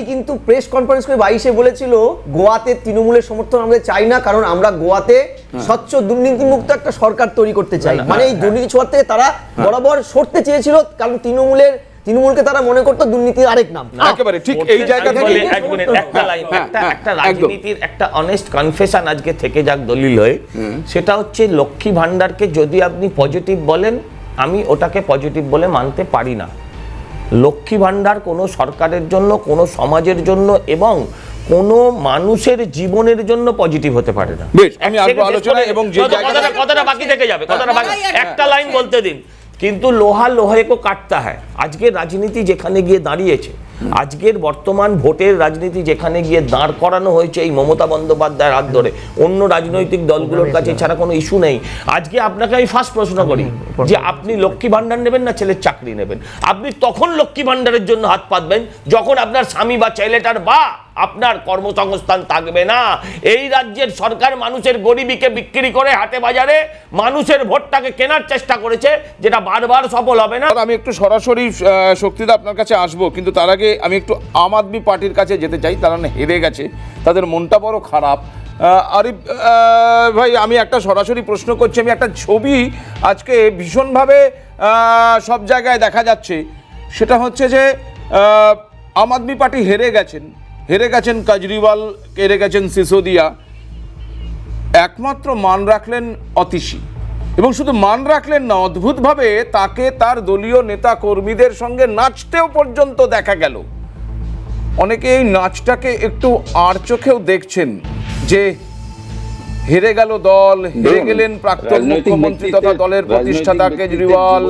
কিন্তু প্রেস কনফারেন্স করে 22-এ বলেছিল গোয়াতে তৃণমূলের সমর্থন আমরা চাই না, কারণ আমরা গোয়াতে স্বচ্ছ দুর্নীতিমুক্ত একটা সরকার তৈরি করতে চাই। মানে এই দুর্নীতি ছোঁয়ার থেকে তারা বরাবর সরতে চেয়েছিল, কারণ তৃণমূলকে তারা মনে করতো দুর্নীতির আরেক নাম। একেবারে ঠিক এই জায়গা থেকে এক মিনিট, একটা লাইন, একটা রাজনীতির একটা অনেস্ট কনফেশন আজকে থেকে যাক দলিল হয়ে, সেটা হচ্ছে লক্ষ্মী ভাণ্ডারকে যদি আপনি পজিটিভ বলেন, আমি ওটাকে পজিটিভ বলে মানতে পারি না। লক্ষ্মী ভাণ্ডার কোনো সরকারের জন্য, কোনো সমাজের জন্য এবং কোনো মানুষের জীবনের জন্য পজিটিভ হতে পারে না। বেশ, আমি আসবো আলোচনা, এবং যে কথাটা বাকি থেকে যাবে, কথাটা বাকি, একটা লাইন বলতে দিন। কিন্তু লোহা লোহে কো কাটতা হয়। আজকে রাজনীতি যেখানে গিয়ে দাঁড়িয়েছে, আজকের বর্তমান ভোটের রাজনীতি যেখানে গিয়ে দাঁড় করানো হয়েছে এই মমতা বন্দ্যোপাধ্যায়ের হাত ধরে, অন্য রাজনৈতিক দলগুলোর কাছে ছাড়া কোনো ইস্যু নেই। আজকে আপনাকে আমি ফার্স্ট প্রশ্ন করি যে আপনি লক্ষ্মী ভান্ডার নেবেন না ছেলের চাকরি নেবেন? আপনি তখন লক্ষ্মী ভান্ডারের জন্য হাত পাতবেন যখন আপনার স্বামী বা ছেলেটার বা আপনার কর্মসংস্থান থাকবে না। এই রাজ্যের সরকার মানুষের গরিবীকে বিক্রি করে হাটে বাজারে মানুষের ভোটটাকে কেনার চেষ্টা করেছে, যেটা বারবার সফল হবে না। আমি একটু সরাসরি শক্তিদা আপনার কাছে আসবো, কিন্তু তার আগে আমি একটু আম আদমি পার্টির কাছে যেতে চাই। তারা হেরে গেছে, তাদের মনটা বড় খারাপ। আরিফ ভাই, আমি একটা সরাসরি প্রশ্ন করছি। আমি একটা ছবি আজকে ভীষণভাবে সব জায়গায় দেখা যাচ্ছে, সেটা হচ্ছে যে আম আদমি পার্টি হেরে গেছেন কেজরিওয়াল, হেরে গেছেন সিসোদিয়া, একমাত্র মান রাখলেন অতীশী। এবং শুধু মান রাখলেন না, অদ্ভুতভাবে তাকে তার দলীয় নেতা কর্মীদের সঙ্গে নাচতেও পর্যন্ত দেখা গেল। অনেকে এই নাচটাকে একটু আর চোখেও দেখছেন যে হেরে গেল দল, হেরে গেলেন প্রাক্তন মুখ্যমন্ত্রী তথা দলের প্রতিষ্ঠাতা কেজরিওয়াল,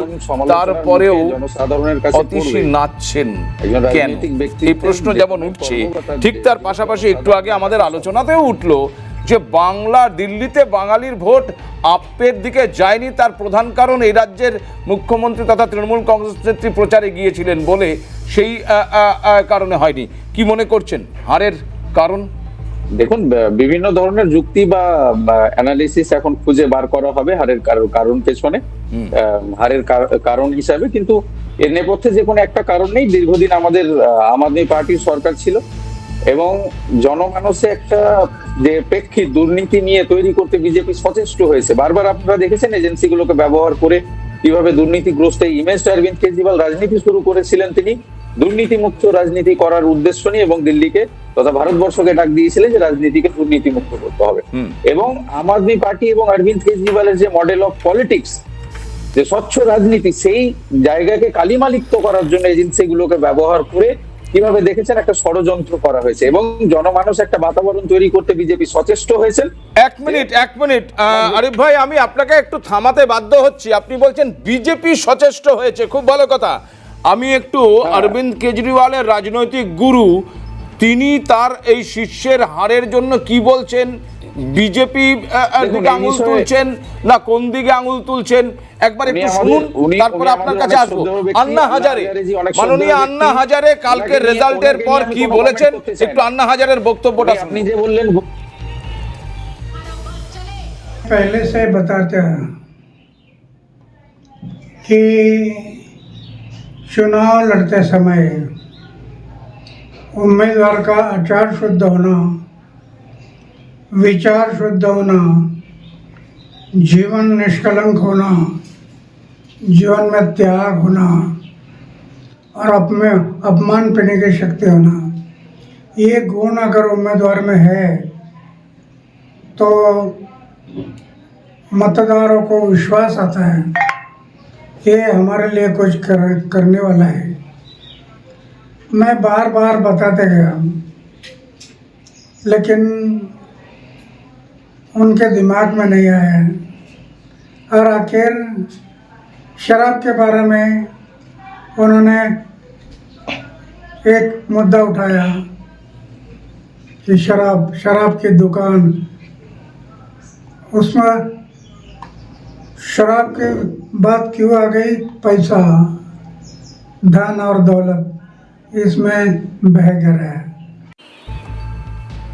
তারপরেও অতীশী নাচছেন কেন? এই প্রশ্ন যেমন উঠছে, ঠিক তার পাশাপাশি একটু আগে আমাদের আলোচনাতেও উঠলো যে দিল্লিতে বাঙালির ভোট আপের দিকে যায়নি, তার প্রধান কারণ এই রাজ্যের মুখ্যমন্ত্রী তথা তৃণমূল কংগ্রেস নেত্রী প্রচারে গিয়েছিলেন বলে সেই কারণে হয়নি। কি মনে করছেন হারের কারণ? দেখুন, বিভিন্ন ধরনের যুক্তি বা অ্যানালিসিস এখন খুঁজে বার করা হবে হারের কারণ পেছনে, হারের কারণ হিসাবে। কিন্তু এর নেপথ্যে যে কোনো একটা কারণ নেই। দীর্ঘদিন আমাদের আম আদমি পার্টির সরকার ছিল এবং জনমানসে একটা যে প্রেক্ষিত দুর্নীতি নিয়ে তৈরি করতে বিজেপি সচেষ্ট হয়েছে। বারবার আপনারা দেখেছেন এজেন্সিগুলোকে ব্যবহার করে কিভাবে দুর্নীতিগ্রস্ত ইমেজ অরবিন্দ কেজরিওয়াল রাজনীতি শুরু করেছিলেন। তিনি দুর্নীতিমুক্ত রাজনীতি করার উদ্দেশ্য নিয়ে এবং দিল্লিকে তথা ভারতবর্ষকে ডাক দিয়েছিলেন যে রাজনীতিকে দুর্নীতিমুক্ত করতে হবে। এবং আম আদমি পার্টি এবং অরবিন্দ কেজরিওয়ালের যে মডেল অফ পলিটিক্স, যে স্বচ্ছ রাজনীতি, সেই জায়গাকে কালিমালিপ্ত করার জন্য এজেন্সিগুলোকে ব্যবহার করে কিভাবে দেখেছেন একটা ষড়যন্ত্র করা হয়েছে এবং জনমানস একটা বাতাবরণ তৈরি করতে বিজেপি সচেষ্ট হয়েছেন। এক মিনিট আরিফ ভাই, আমি আপনাকে একটু থামাতে বাধ্য হচ্ছি। আপনি বলছেন বিজেপি সচেষ্ট হয়েছে, খুব ভালো কথা। আমি একটু অরবিন্দ কেজরিওয়ালের রাজনৈতিক গুরু, তিনি তার এই শীর্ষের হারের জন্য কি বলছেন? বিজেপি দিকে আঙুল তুলছেন না কোন দিকে আঙুল তুলছেন একবার একটু শুনুন, তারপর আপনার কাছে আসবো। আন্না হাজারে, মাননীয় আন্না হাজারে কালকের রেজাল্টের পর কি বলেছেন, একটু আন্না হাজারের বক্তব্যটা আপনি যে বললেন। पहले से बताते हैं कि चुनाव लड़ते समय उम्मीदवार का आचार शुद्ध होना, विचार शुद्ध होना, जीवन निष्कलंक होना, जीवन में त्याग होना और अपमान पीने की शक्ति होना, ये गुण अगर उम्मीदवार में है तो मतदारों को विश्वास आता है कि हमारे लिए कुछ करने वाला है। मैं बार बार बताते गया, लेकिन उनके दिमाग में नहीं आया। और आखिर शराब के बारे में उन्होंने एक मुद्दा उठाया कि शराब की दुकान, उसमें शराब की बात क्यों आ गई? पैसा, धन और दौलत इसमें बह गया है।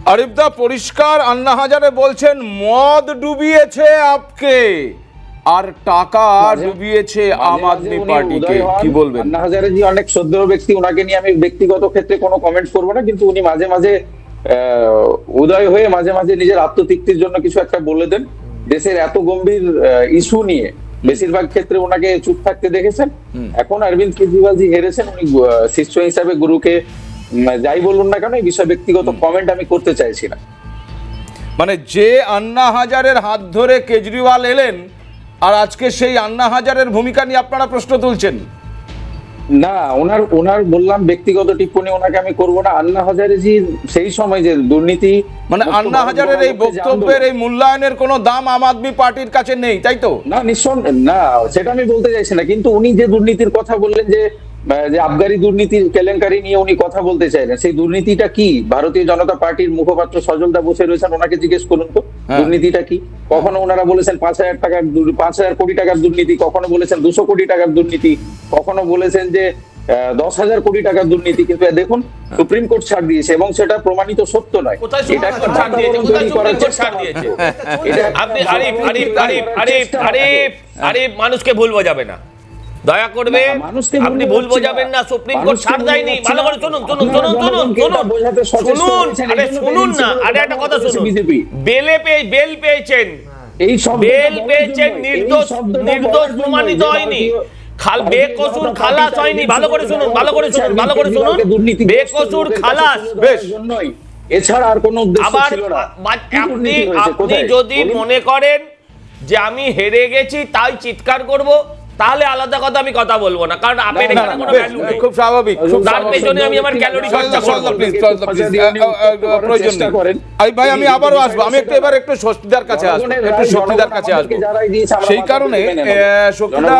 আরিফদা, পরিষ্কার আন্না হাজারে বলছেন মদ ডুবিয়েছে আপকে আর টাকা ডুবিয়েছে আম আদমি পার্টিকে। কি বলবেন? আন্না হাজারে জি অনেক শ্রদ্ধেয় ব্যক্তি, ওনাকে নিয়ে আমি ব্যক্তিগত ক্ষেত্রে কোনো কমেন্ট করবো না, কিন্তু উনি মাঝে মাঝে উদয় হয়ে মাঝে মাঝে নিজের আত্মতৃপ্তির জন্য কিছু একটা বলে দেন। দেশের এত গম্ভীর ইস্যু নিয়ে বেশিরভাগ ক্ষেত্রে ওনাকে চুপ থাকতে দেখেছেন। এখন অরবিন্দ কেজরিওয়াল জি হেরেছেন, উনি শিষ্য হিসাবে গুরুকে যাই বলুন না কেন এই বিষয়ে ব্যক্তিগত কমেন্ট আমি করতে চাইছি না। মানে যে আন্না হাজারের হাত ধরে কেজরিওয়াল এলেন, আর আজকে সেই আন্না হাজারের ভূমিকা নিয়ে আপনারা প্রশ্ন তুলছেন। না, ওনার বললাম ব্যক্তিগত টিপ্পণী ওনাকে আমি করবো না। আন্না হাজারে জি সেই সময় যে দুর্নীতি, মানে আন্না হাজারের এই বক্তব্যের এই মূল্যায়নের কোনো দাম আম আদমি পার্টির কাছে নেই, তাই তো? না, নিঃসন্দেহে না, সেটা আমি বলতে চাইছি না। কিন্তু উনি যে দুর্নীতির কথা বললেন, যে যে আবগারি দুর্নীতির কেলেঙ্কারি নিয়ে উনি কথা বলতে চাইলেন, সেই দুর্নীতিটা কি? ভারতীয় জনতা পার্টির মুখপাত্র সজলদা বসে রয়েছেন, ওনাকে জিজ্ঞেস করুন তো দুর্নীতিটা কি। কখনো ওনারা বলেছেন 5,000 কোটি টাকার দুর্নীতি, কখনো বলেছেন 200 কোটি টাকার দুর্নীতি, কখনো বলেছেন যে 10,000 কোটি টাকার দুর্নীতি। কিন্তু দেখুন সুপ্রিম কোর্ট ছাড় দিয়েছে এবং সেটা প্রমাণিত সত্য নয়। এটা একটা বাতাবরণ তৈরি করার চেষ্টা দিয়েছে। আপনি আরিফ মানুষকে ভুল বোঝাবে না, দয়া করবে, আপনি ভুল বোঝাবেন না। সুপ্রিম কোর্ট ছাড় দেয়নি। ভালো করে শুনুন না, আরে একটা কথা শুনুন। বেল পেয়েছেন, নির্দোষ প্রমাণিত হয়নি, বেকসুর খালাস হয়নি। ভালো করে শুনুন, বেকসুর খালাস। বেশ, এছাড়া আর কোনো উদ্দেশ্য ছিল না। আপনি যদি মনে করেন যে আমি হেরে গেছি তাই চিৎকার করব, তাহলে আলাদা কথা, আমি কথা বলবো না, কারণ আপনার এখানে কোনো ভ্যালু নেই। খুব স্বাভাবিক, তার পেছনে আমি আমার ক্যালোরি খরচা করব। প্রয়োজন নেই ভাই, আমি আবারও আসবো। আমি একটু স্বস্তিদার কাছে আসবো, সেই কারণে শক্তিদা,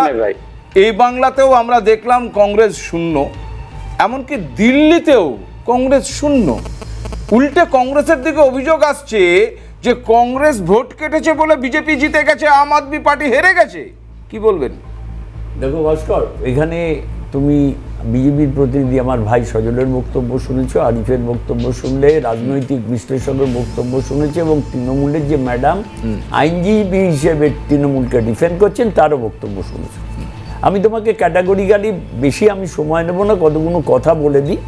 এই বাংলাতেও আমরা দেখলাম কংগ্রেস শূন্য, এমনকি দিল্লিতেও কংগ্রেস শূন্য। উল্টে কংগ্রেসের দিকে অভিযোগ আসছে যে কংগ্রেস ভোট কেটেছে বলে বিজেপি জিতে গেছে, আম আদমি পার্টি হেরে গেছে। কি বলবেন? দেখো ভাস্কর, এখানে তুমি বিজেপির প্রতিনিধি আমার ভাই সজলের বক্তব্য শুনেছো, আরিফের বক্তব্য শুনলে, রাজনৈতিক বিশ্লেষকের বক্তব্য শুনেছে, এবং তৃণমূলের যে ম্যাডাম আইনজীবী হিসেবে তৃণমূলকে ডিফেন্ড করছেন তারও বক্তব্য শুনেছো। আমি তোমাকে ক্যাটাগরিক্যালি বেশি আমি সময় নেব না, কতগুলো কথা বলে দিই।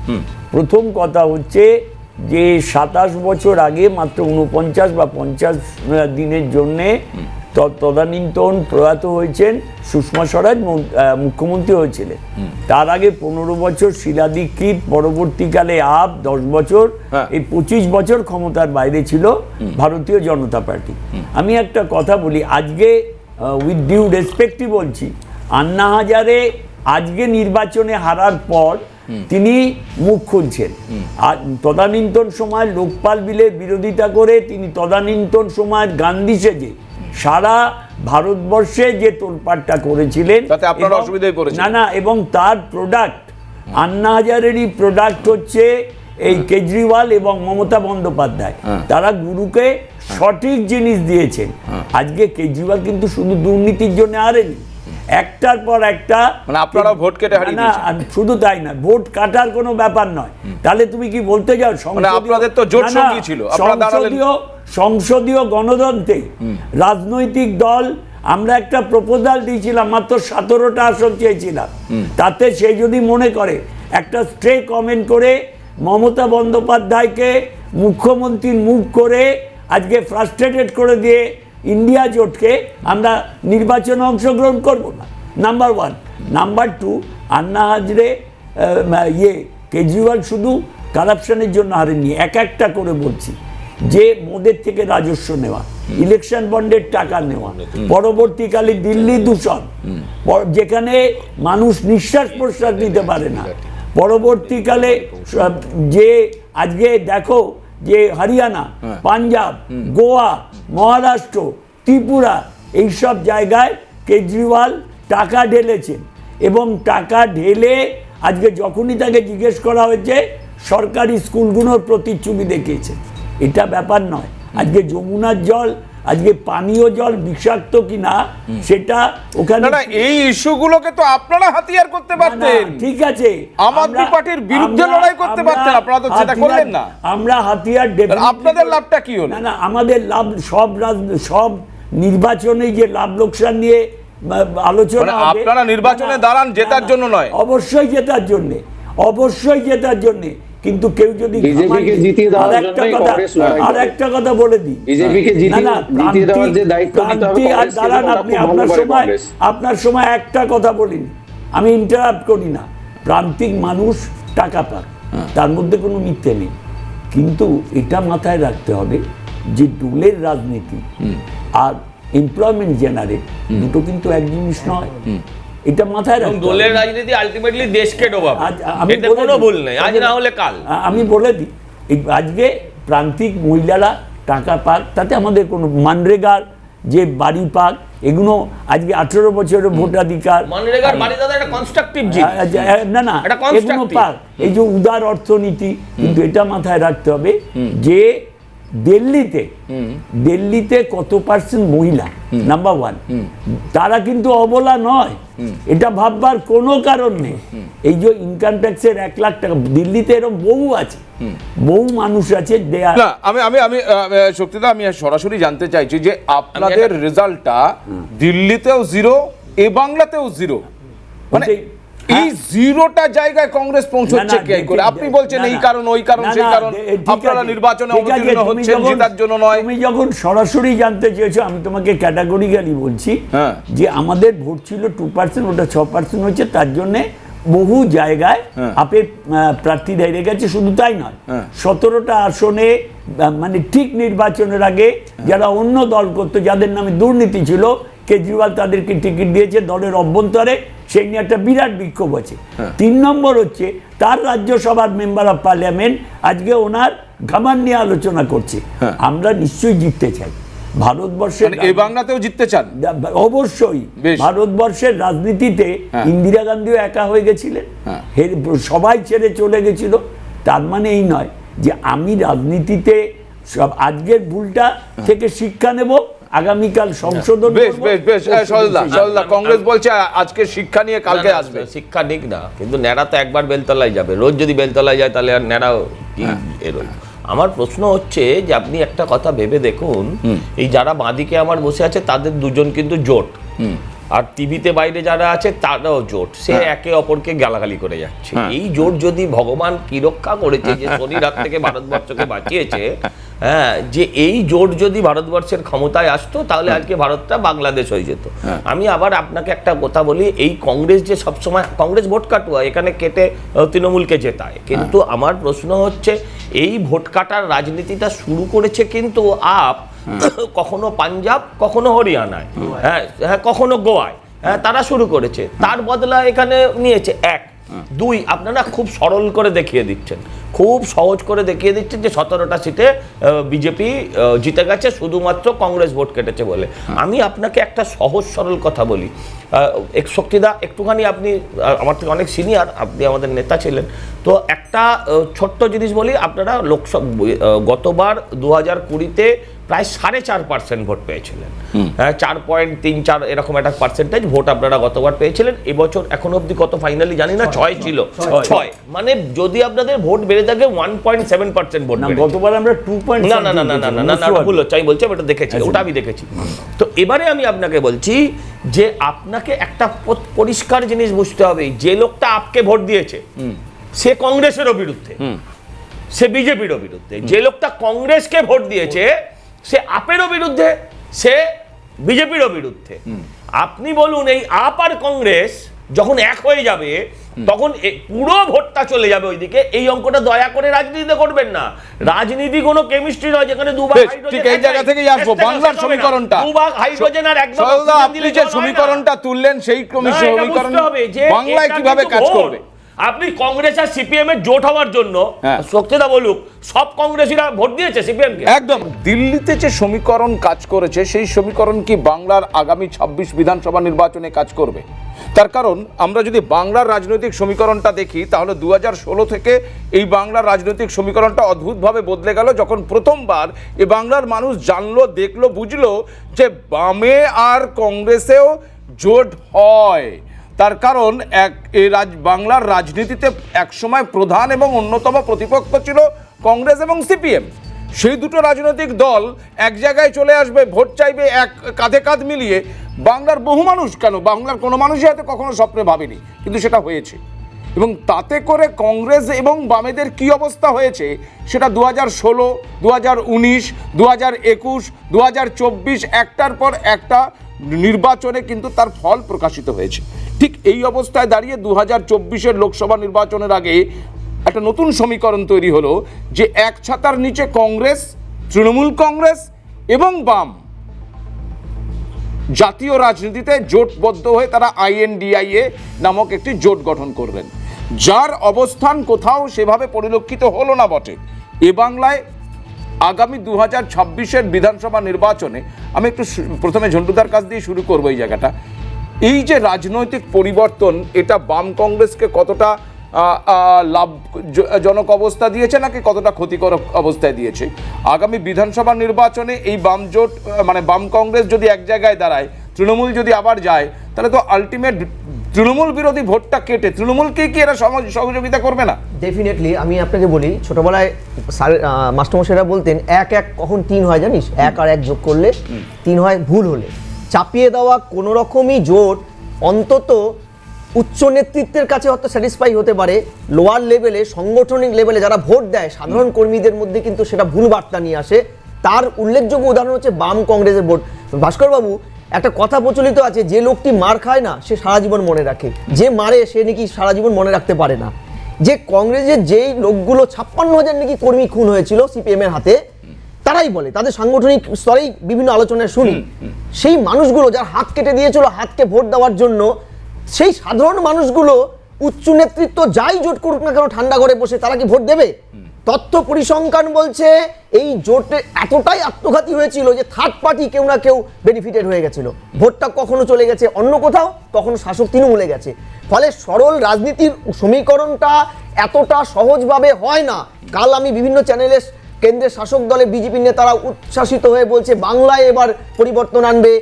প্রথম কথা হচ্ছে যে 27 বছর আগে মাত্র 49 বা 50 দিনের জন্যে তদানীন্তন প্রয়াত হয়েছেন সুষমা স্বরাজ মুখ্যমন্ত্রী হয়েছিলেন। তার আগে 15 বছর শীলা দীক্ষিত, পরবর্তীকালে 10 বছর, এই 25 বছর ক্ষমতার বাইরে ছিল ভারতীয় জনতা পার্টি। আমি একটা কথা বলি, আজকে উইথ ডিউ রেসপেক্টই বলছি, আন্না হাজারে আজকে নির্বাচনে হারার পর তিনি মুখ খুলছেন। আর তদানীন্তন সময় লোকপাল বিলের বিরোধিতা করে তিনি তদানীন্তন সময় গান্ধী সেজে সারা ভারতবর্ষে যে তোলপাটটা করেছিলেন, না, এবং তার প্রোডাক্ট, আন্না হাজারেরই প্রোডাক্ট হচ্ছে এই কেজরিওয়াল এবং মমতা বন্দ্যোপাধ্যায়। তারা গুরুকে সঠিক জিনিস দিয়েছেন। আজকে কেজরিওয়াল কিন্তু শুধু দুর্নীতির জন্য হারেনি, একটার পর একটা, মানে আপনারা ভোট কেটে হারিয়ে দিয়েছেন। না, শুধু তাই না, ভোট কাটার কোনো ব্যাপার নয়। তাহলে তুমি কি বলতে যাও আপনাদের তো জোট সঙ্গী ছিল, সংসদীয় গণতন্ত্রে রাজনৈতিক দল, আমরা একটা প্রপোজাল দিয়েছিলাম, মাত্র 17টা আসন চেয়েছিলাম, তাতে সে যদি মনে করে একটা স্ট্রে কমেন্ট করে মমতা বন্দ্যোপাধ্যায়কে মুখ্যমন্ত্রীর মুখ করে আজকে ফ্রাস্ট্রেটেড করে দিয়ে ইন্ডিয়া জোটকে আমরা নির্বাচনে অংশগ্রহণ করব না, নাম্বার 1। নাম্বার 2, আন্না হাজরে কেজরিওয়াল শুধু কারাপশনের জন্য হারেননি, একটা করে বলছি, যে মোদের থেকে রাজস্ব নেওয়া, ইলেকশন বন্ডের টাকা নেওয়া, পরবর্তীকালে দিল্লি দূষণ, যেখানে মানুষ নিঃশ্বাস প্রশ্বাস নিতে পারে না, পরবর্তীকালে যে আজকে দেখো যে হরিয়ানা, পাঞ্জাব, গোয়া, মহারাষ্ট্র, ত্রিপুরা, এইসব জায়গায় কেজরিওয়াল টাকা ঢেলেছেন, এবং টাকা ঢেলে আজকে যখনই তাকে জিজ্ঞেস করা হয়েছে সরকারি স্কুলগুলোর প্রতিচ্ছবি দেখিয়েছে। এটা ব্যাপার নয়। আজকে যমুনার জল, আজকে পানীয় জল বিষাক্ত কিনা সেটা ওখানে, এই ইস্যুগুলোকে তো আপনারা হাতিয়ার করতে পারতেন, ঠিক আছে, আম আদমি পার্টির বিরুদ্ধে লড়াই করতে পারতেন, আপনারা তো সেটা করলেন না। আমরা হাতিয়ার, আপনাদের লাভটা কি হলো? না, আমাদের লাভ সব নির্বাচনে যে লাভ লোকসান নিয়ে আলোচনা, আপনারা নির্বাচনে দাঁড়ান জেতার জন্য নয়, অবশ্যই জেতার জন্য, অবশ্যই জেতার জন্য। কিন্তু কেউ যদি আর একটা কথা বলে দিই, আপনার সময় একটা কথা বলিনি, আমি ইন্টারাপ্ট করি না। প্রান্তিক মানুষ টাকা পাক, তার মধ্যে কোনো মিথ্যে নেই, কিন্তু এটা মাথায় রাখতে হবে যে দলের রাজনীতি আর এমপ্লয়মেন্ট জেনারেট দুটো কিন্তু এক জিনিস নয়। এটা মাথায় রাখতে, দলের রাজনীতি আলটিমেটলি দেশকে ডোবাবে, এতে কোনো ভুল নেই, আজ না হলে কাল। আমি বলে দিই, আজকে প্রান্তিক মহিলারা টাকা পাক, তাতে আমাদের কোনো মানরেগার যে বাড়ি পাক, এগুলো আজকে 18 বছরের ভোটাধিকার, মনরেগার বাড়ি দাদা একটা কনস্ট্রাকটিভ জিনিস। না না, এটা এগুলো constructive। পাক, এই যে উদার অর্থনীতি, কিন্তু এটা মাথায় রাখতে হবে যে দিল্লিতে কত পার্সেন্ট মহিলা, নাম্বার 1, তারা কিন্তু অবলা নয়, এটা ভাববার কোনো কারণ নেই। এই যে ইনকাম ট্যাক্সের 1 লাখ টাকা, দিল্লিতে এরকম বহু আছে, বহু মানুষ আছে। না, আমি শক্তিদা, আমি সরাসরি জানতে চাইছি যে আপনাদের রেজাল্টটা দিল্লিতেও 0, এ বাংলাতেও 0, মানে এই 0টা জায়গায় কংগ্রেস পৌঁছচ্ছে কি করে? আপনি বলছেন এই কারণ, ওই কারণ, সেই কারণ, আপনারা নির্বাচনে অবতীর্ণ হচ্ছেন জেতার জন্য নয়। তুমি যখন সরাসরি জানতে চেয়েছো, আমি তোমাকে ক্যাটাগরিক্যালি বলছি যে আমাদের ভোট ছিল 2%, ওটা 6% হচ্ছে, তার জন্য বহু জায়গায় আপের প্রার্থী দাঁড়িয়ে গেছে। শুধু তাই নয়, 17টা আসনে মানে ঠিক নির্বাচনের আগে যারা অন্য দল করতো, যাদের নামে দুর্নীতি ছিল, কেজরিওয়াল তাদেরকে টিকিট দিয়েছে দলের অভ্যন্তরে, সেই নিয়ে একটা বিরাট বিক্ষোভ আছে। 3 নম্বর হচ্ছে তার রাজ্যসভার মেম্বার অফ পার্লামেন্ট আজকে ওনার ঘামান নিয়ে আলোচনা করছে। আমরা নিশ্চয়ই জিততে চাই ভারতবর্ষের, এই বাংলাতেও জিততে চান? অবশ্যই। ভারতবর্ষের রাজনীতিতে ইন্দিরা গান্ধীও একা হয়ে গেছিলেন, সবাই ছেড়ে চলে গেছিল। তার মানে এই নয় যে আমি রাজনীতিতে সব আজকের ভুলটা থেকে শিক্ষা নেব, আগামীকাল সংশোধন। কংগ্রেস বলছে আজকে শিক্ষা নিয়ে কালকে আসবে। শিক্ষা নিক না, কিন্তু ন্যাড়া তো একবার বেলতলায় যাবে, রোজ যদি বেলতলায় যায় তাহলে আর ন্যাড়াও কি এরোয়। আমার প্রশ্ন হচ্ছে যে আপনি একটা কথা ভেবে দেখুন, এই যারা বাঁদিকে আমার বসে আছে তাদের দুজন কিন্তু জোট, আর টিভিতে বাইরে যারা আছে তারাও জোট, সে একে অপরকে গালাগালি করে যাচ্ছে। এই জোট যদি ভগবান কি রক্ষা করেছে যে শনির হাত থেকে ভারতবর্ষকে বাঁচিয়েছে, যে এই জোট যদি ভারতবর্ষের ক্ষমতায় আসতো তাহলে আজকে ভারতটা বাংলাদেশ হয়ে যেত। আমি আবার আপনাকে একটা কথা বলি, এই কংগ্রেস যে সবসময়, কংগ্রেস ভোট কাটুয়া, এখানে কেটে তৃণমূলকে জেতায়, কিন্তু আমার প্রশ্ন হচ্ছে এই ভোট কাটার রাজনীতিটা শুরু করেছে কিন্তু কখনো পাঞ্জাব, কখনো হরিয়ানায়, কখনো গোয়ায়, তারা শুরু করেছে, তার বদলা এখানে নিয়েছে। 1, 2, আপনারা খুব সরল করে দেখিয়ে দিচ্ছেন, খুব সহজ করে দেখিয়ে দিচ্ছেন যে 17টা সিটে বিজেপি জিতে গেছে শুধুমাত্র কংগ্রেস ভোট কেটেছে বলে। আমি আপনাকে একটা সহজ সরল কথা বলি, শক্তিদা একটুখানি, আপনি আমার থেকে অনেক সিনিয়র, আপনি আমাদের নেতা ছিলেন, তো একটা ছোট্ট জিনিস বলি, আপনারা লোকসভা গতবার 2020-তে প্রায় 4.5% ভোট পেয়েছিলেন, 4.34 এরকম একটা পার্সেন্টেজ ভোট আপনারা গতবার পেয়েছিলেন। এবছর এখন অবধি কত ফাইনালি জানি না, 6 ছিল, 6, মানে যদি আপনাদের ভোট বেড়ে থাকে 1.7% ভোট। গতবার আমরা 2. না ভুল হচ্ছে, আমি বলছি ওটা দেখেছি, ওটা আমি দেখেছি। তো এবারে আমি আপনাকে বলছি যে আপনাকে একটা পরিষ্কার জিনিস বুঝতে হবে, যে লোকটা আপকে ভোট দিয়েছে সে কংগ্রেসেরও বিরুদ্ধে, সে বিজেপিরও বিরুদ্ধে। যে লোকটা কংগ্রেসকে ভোট দিয়েছে সে আপেরও বিরুদ্ধে, সে বিজেপিরও বিরুদ্ধে। আপনি বলুন, এই আপ আর কংগ্রেস যখন এক হয়ে যাবে তখন পুরো ভোটটা চলে যাবে ওইদিকে। এই অঙ্কটা দয়া করে রাজনীতিতে করবেন না। রাজনীতি কোনো কেমিস্ট্রি নয় যেখানে দুভাগ হাইড্রোজেন, ঠিক এই জায়গা থেকেই আসবো বাংলার সমীকরণটা, দুভাগ হাইড্রোজেন আর এক ভাগ আপনি যে সমীকরণটা তুললেন সেই সমীকরণ বাংলায় কিভাবে কাজ করবে? আপনি কংগ্রেস আর সিপিএম এর জোট হওয়ার জন্য, শক্তিদা বলুক, সব কংগ্রেসীরা ভোট দিয়েছে সিপিএম কে। একদম, দিল্লিতে যে সমীকরণ কাজ করেছে সেই সমীকরণ কি বাংলার আগামী 26 বিধানসভা নির্বাচনে কাজ করবে? তার কারণ আমরা যদি বাংলার রাজনৈতিক সমীকরণটা দেখি তাহলে 2016 থেকে এই বাংলার রাজনৈতিক সমীকরণটা অদ্ভুতভাবে বদলে গেল, যখন প্রথমবার এ বাংলার মানুষ জানলো, দেখলো, বুঝলো যে বামে আর কংগ্রেসেও জোট হয়। তার কারণ বাংলার রাজনীতিতে একসময় প্রধান এবং অন্যতম প্রতিপক্ষ ছিল কংগ্রেস এবং সিপিএম। সেই দুটো রাজনৈতিক দল এক জায়গায় চলে আসবে, ভোট চাইবে, এক কাঁধে কাঁধ মিলিয়ে। বাংলার বহু মানুষ, কেন বাংলার কোনো মানুষই হয়তো কখনো স্বপ্নে ভাবেনি, কিন্তু সেটা হয়েছে। এবং তাতে করে কংগ্রেস এবং বামেদের কি অবস্থা হয়েছে সেটা 2016, 2019, 2021, 2024 একটার পর একটা নির্বাচনে কিন্তু তার ফল প্রকাশিত হয়েছে। ঠিক এই অবস্থায় দাঁড়িয়ে 2024-এর লোকসভা নির্বাচনের আগে একটা নতুন সমীকরণ তৈরি হলো যে এক ছাতার নিচে কংগ্রেস, তৃণমূল কংগ্রেস এবং বাম জাতীয় রাজনীতিতে জোটবদ্ধ হয়ে তারা INDIA নামক একটি জোট গঠন করবেন, যার অবস্থান কোথাও সেভাবে পরিলক্ষিত হলো না বটে। এ বাংলায় আগামী 2026-এর বিধানসভা নির্বাচনে আমি একটু প্রথমে ঝন্টুদার কাছ দিয়ে শুরু করবো এই জায়গাটা। এই যে রাজনৈতিক পরিবর্তন, এটা বাম কংগ্রেসকে কতটা লাভজনক অবস্থা দিয়েছে নাকি কতটা ক্ষতিকর অবস্থায় দিয়েছে? আগামী বিধানসভা নির্বাচনে এই বাম জোট মানে বাম কংগ্রেস যদি এক জায়গায় দাঁড়ায়, তৃণমূল যদি আবার যায়, তাহলে তো আলটিমেট তৃণমূল বিরোধী ভোটটা কেটে তৃণমূলকে কি এরা সহযোগিতা করবে না? ডেফিনেটলি। আমি আপনাকে বলি, ছোটবেলায় মাস্টারমশাইরা বলতেন 1 1 কখন 3 হয় জানিস? 1 আর 1 যোগ করলে 3 হয়, ভুল হলে। চাপিয়ে দেওয়া কোনো রকমই জোট অন্তত উচ্চ নেতৃত্বের কাছে হয়তো স্যাটিসফাই হতে পারে, লোয়ার লেভেলে সাংগঠনিক লেভেলে যারা ভোট দেয় সাধারণ কর্মীদের মধ্যে কিন্তু সেটা ভুল বার্তা নিয়ে আসে। তার উল্লেখযোগ্য উদাহরণ হচ্ছে বাম কংগ্রেসের ভোট। ভাস্করবাবু, একটা কথা প্রচলিত আছে, যে লোকটি মার খায় না সে সারা জীবন মনে রাখে, যে মারে সে নাকি সারা জীবন মনে রাখতে পারে না। যে কংগ্রেসের যেই লোকগুলো 56,000 নাকি কর্মী খুন হয়েছিল সিপিএম এর হাতে, তারাই বলে, তাদের সাংগঠনিক স্তরেই বিভিন্ন আলোচনায় শুনি, সেই মানুষগুলো যার হাত কেটে দিয়েছিল হাতকে ভোট দেওয়ার জন্য, সেই সাধারণ মানুষগুলো উচ্চ নেতৃত্ব যাই জোট করুক না কেন ঠান্ডা ঘরে বসে তারা কি ভোট দেবে? তথ্য পরিসংখ্যান বলছে এই জোটে এতটাই আত্মঘাতী হয়েছিল যে থার্ড পার্টি কেউ না কেউ বেনিফিটেড হয়ে গেছিল। ভোটটা কখনো চলে গেছে অন্য কোথাও, কখনো শাসক তৃণমূলে গেছে। ফলে সরল রাজনীতির সমীকরণটা এতটা সহজভাবে হয় না। কাল আমি বিভিন্ন চ্যানেলে কেন্দ্রের শাসক দলে বিজেপি নেতারা উচ্ছ্বাসিত হয়ে বলছে বাংলায় এবার পরিবর্তন আনবে।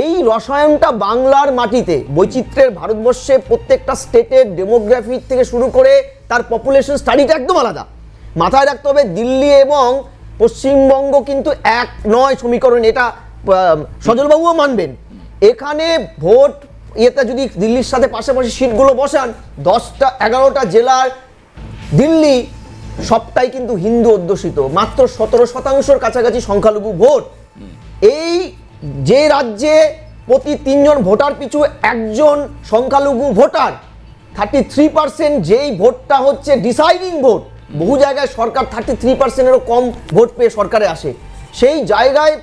এই রসায়নটা বাংলার মাটিতে, বৈচিত্র্যের ভারতবর্ষে প্রত্যেকটা স্টেটের ডেমোগ্রাফি থেকে শুরু করে তার পপুলেশন স্টাডিটা একদম আলাদা। মাথায় রাখতে হবে দিল্লি এবং পশ্চিমবঙ্গ কিন্তু এক নয় সমীকরণ, এটা সজলবাবুও মানবেন। এখানে ভোট ইয়েতে যদি দিল্লির সাথে পাশাপাশি সিটগুলো বসান, 10টা 11টা জেলার দিল্লি সবটাই কিন্তু হিন্দু অধ্যুষিত, মাত্র 17% কাছাকাছি সংখ্যালঘু ভোট। এই যে রাজ্যে প্রতি 3 জন ভোটার পিছু একজন সংখ্যালঘু ভোটার, 33%, যেই ভোটটা হচ্ছে ডিসাইডিং ভোট। বহু জায়গায় সরকার 33%-এরও কম ভোট পেয়ে সরকারে আসে। সেই জায়গায়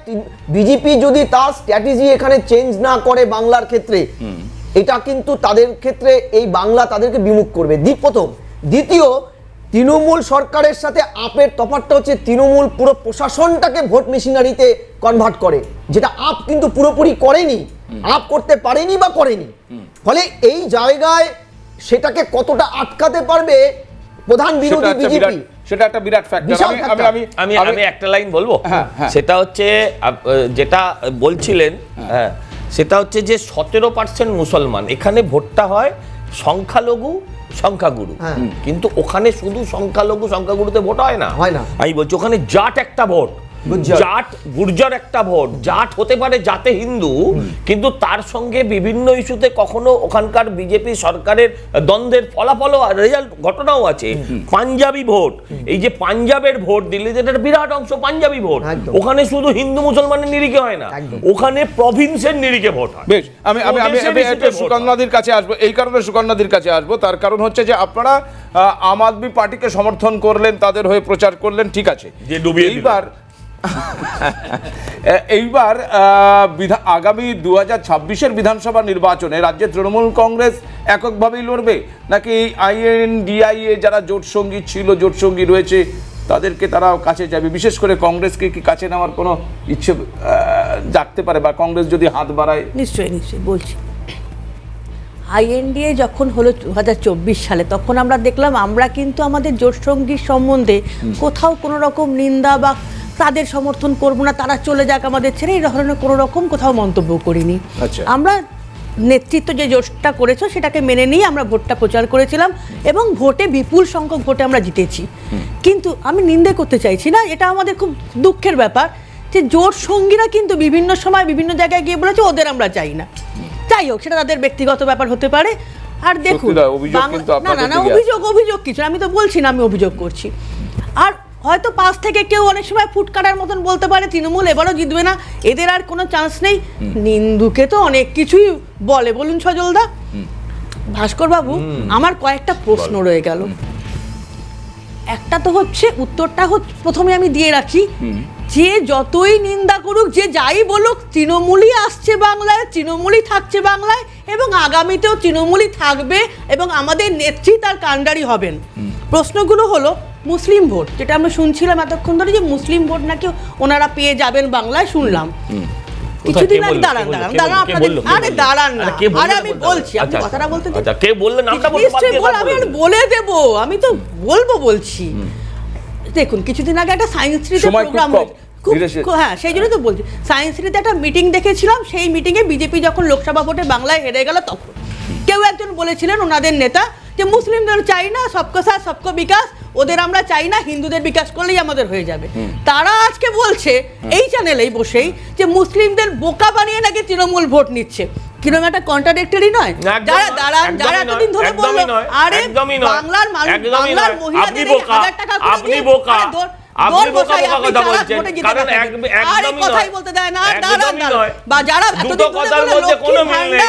বিজেপি যদি তার স্ট্র্যাটেজি এখানে চেঞ্জ না করে বাংলার ক্ষেত্রে, এটা কিন্তু তাদের ক্ষেত্রে এই বাংলা তাদেরকে বিমুখ করবে। প্রথম। দ্বিতীয়, তৃণমূল সরকারের সাথে আপের তফাৎটা হচ্ছে তৃণমূল পুরো প্রশাসনটাকে ভোট মেশিনারিতে কনভার্ট করে, যেটা আপ কিন্তু পুরোপুরি করেনি, আপ করতে পারেনি বা করেনি। ফলে এই জায়গায় সেটাকে কতটা আটকাতে পারবে প্রধান বিরোধী বিজেপি, সেটা একটা বিরাট ফ্যাক্টর। আমি একটা লাইন বলবো, সেটা হচ্ছে যেটা বলছিলেন, সেটা হচ্ছে যে 17% মুসলমান, এখানে ভোটটা হয় সংখ্যালঘু সংখ্যাগুরু, কিন্তু ওখানে শুধু সংখ্যালঘু সংখ্যাগুরুতে ভোট হয় না। আমি বলছি ওখানে জাট একটা ভোট, জাট গুর্জর একটা ভোট। জাট হতে পারে জাতে হিন্দু, কিন্তু তার সঙ্গে বিভিন্ন ইস্যুতে কখনো ওখানকার বিজেপি সরকারের দ্বন্দ্বের ফলাফলও রেজাল্ট ঘটনাও আছে। পাঞ্জাবি ভোট, এই যে পাঞ্জাবের ভোট, দিল্লিতে একটা বিরাট অংশ পাঞ্জাবি ভোট, ওখানে শুধু হিন্দু মুসলমানের নিরিখে হয় না, ওখানে প্রভিন্সের নিরিখে ভোট হয়। বেশ, আমি সুকন্যাদির কাছে আসবো। এই কারণে সুকন্যাদির কাছে আসবো, তার কারণ হচ্ছে যে আপনারা আম আদমি পার্টিকে সমর্থন করলেন, তাদের হয়ে প্রচার করলেন, ঠিক আছে। এইবার আগামী 2026-এর বিধানসভা নির্বাচনে রাজ্যে তৃণমূল কংগ্রেস এককভাবেই লড়বে, নাকি INDIA যারা জোটসঙ্গী ছিল, জোটসঙ্গী রয়েছে, তাদেরকে তারা কাছে যাবে? বিশেষ করে কংগ্রেসকে কি কাছে নেওয়ার কোনো ইচ্ছে জাগতে পারে, বা কংগ্রেস যদি হাত বাড়ায়? নিশ্চয়ই বলছি। INDA যখন হলো 2024 সালে, তখন আমরা দেখলাম আমরা কিন্তু আমাদের জোটসঙ্গীর সম্বন্ধে কোথাও কোনো রকম নিন্দা বা তাদের সমর্থন করব না, তারা চলে যাক আমাদের ছেড়ে, এই ধরনের কোনো রকম কোথাও মন্তব্য করিনি। আমরা নেতৃত্ব যে জোটটা করেছো সেটাকে মেনে নিয়ে আমরা ভোটটা প্রচার করেছিলাম এবং ভোটে বিপুল সংখ্যক ভোটে আমরা জিতেছি। কিন্তু আমি নিন্দে করতে চাইছি না, এটা আমাদের খুব দুঃখের ব্যাপার যে জোট সঙ্গীরা কিন্তু বিভিন্ন সময় বিভিন্ন জায়গায় গিয়ে বলেছে ওদের আমরা চাই না। যাই হোক, সেটা তাদের ব্যক্তিগত ব্যাপার হতে পারে। আর দেখুন, না অভিযোগ কিছু, আমি তো বলছি না আমি অভিযোগ করছি। আর হয়তো পাশ থেকে কেউ অনেক সময় ফুট কাটার মতন বলতে পারে তৃণমূল এবারও জিতবে না, এদের আর কোনো চান্স নেই। নিন্দুকে তো অনেক কিছুই বলে, বলুন সজলদা। ভাস্কর বাবু, আমার কয়েকটা প্রশ্ন রয়ে গেল। একটা তো হচ্ছে, উত্তরটা হচ্ছে প্রথমে আমি দিয়ে রাখি, যে যতই নিন্দা করুক, যে যাই বলুক, তৃণমূলই আসছে বাংলায়, তৃণমূলই থাকছে বাংলায় এবং আগামীতেও তৃণমূলই থাকবে এবং আমাদের নেত্রী তার কাণ্ডারি হবেন। প্রশ্নগুলো হলো মুসলিম ভোট, যেটা আমরা শুনছিলাম এতক্ষণ ধরে, যে মুসলিম ভোট নাকি ওনারা পেয়ে যাবেন বাংলায়, শুনলাম। কিছুদিন আগে দাঁড়ান আপনাদের, আরে দাঁড়ান না, আরে আমি বলছি, আপনি কথাটা বলতে দিন। আচ্ছা, কে বললেন নামটা আমি বলে দেব, আমি তো বলছি। দেখুন, কিছুদিন আগে একটা সায়েন্স সিটিতে প্রোগ্রাম হয়েছে, হ্যাঁ সেই জন্য তো বলছি, সায়েন্স সিটিতে একটা মিটিং দেখেছিলাম। সেই মিটিংয়ে বিজেপি যখন লোকসভা ভোটে বাংলায় হেরে গেল, তখন কেউ একজন বলেছিলেন, ওনাদের নেতা, যে মুসলিমদের চাই না, সবকা সাথ সবকা বিকাশ, ওদের আমরা চাই না, হিন্দুদের বিকাশ করলেই আমাদের হয়ে যাবে। তারা আজকে বলছে এই চ্যানেলেই বসেই যে মুসলিমদের বোকা বানিয়ে নাকি তৃণমূল ভোট নিচ্ছে। কিরকম একটা কন্ট্রাডিক্টরি নয়? যারা এতদিন ধরে বললো আরে বাংলার মানুষ, বাংলার মহিলাদের 1000 টাকা করে আপনি বোকা, আপনি বোকা কথা বলছেন, কারণ একদমই কথাই বলতে দেয় না। বা যারা দুটো কথার মধ্যে কোনো মিল নেই।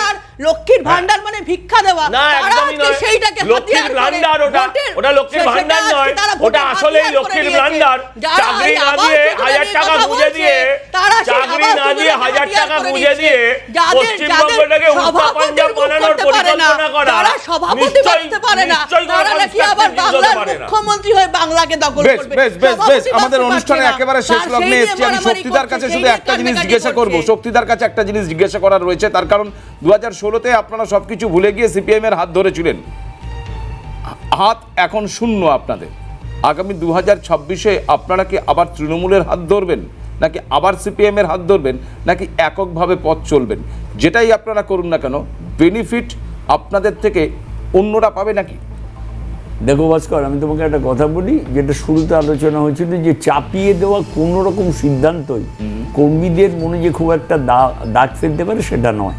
লক্ষ্মীর ভান্ডার মানে ভিক্ষা দেওয়া, না একদমই নয়। সেইটাকে লক্ষ্মীর ভান্ডার, ওটা লক্ষ্মীর ভান্ডার নয়, ওটা আসলেই লক্ষ্মীর ভান্ডার। চাকরি না দিয়ে 1000 টাকা গুঁজে দিয়ে, চাকরি না দিয়ে 1000 টাকা গুঁজে দিয়ে পশ্চিমবঙ্গটাকে উল্টা পাঞ্জাব বানানোর পরিকল্পনা করা, তারা সভাপতি করতে পারে না, তারা নাকি আবার বাংলার মুখ্যমন্ত্রী হয়ে বাংলাকে দখল করবে। বেশ, আমাদের অনুষ্ঠানে একেবারে শেষ লগ্নে এসেছি। আমি শক্তিদার কাছে শুধু একটা জিনিস জিজ্ঞাসা করব, শক্তিদার কাছে একটা জিনিস জিজ্ঞাসা করার রয়েছে, তার কারণ 2016-তে আপনারা সবকিছু ভুলে গিয়ে সিপিএম এর হাত ধরেছিলেন, হাত এখন শূন্য আপনাদের। আগামী 2026-এ আপনারা কি আবার তৃণমূলের হাত ধরবেন, নাকি আবার সিপিএম এর হাত ধরবেন, নাকি এককভাবে পথ চলবেন? যেটাই আপনারা করুন না কেন, বেনিফিট আপনাদের থেকে অন্যরা পাবে নাকি? দেখো ভাস্কর, আমি তোমাকে একটা কথা বলি, যেটা শুরুতে আলোচনা হয়েছিল, যে চাপিয়ে দেওয়া কোনো রকম সিদ্ধান্তই কর্মীদের মনে যে খুব একটা দাগ ফেলতে পারে সেটা নয়।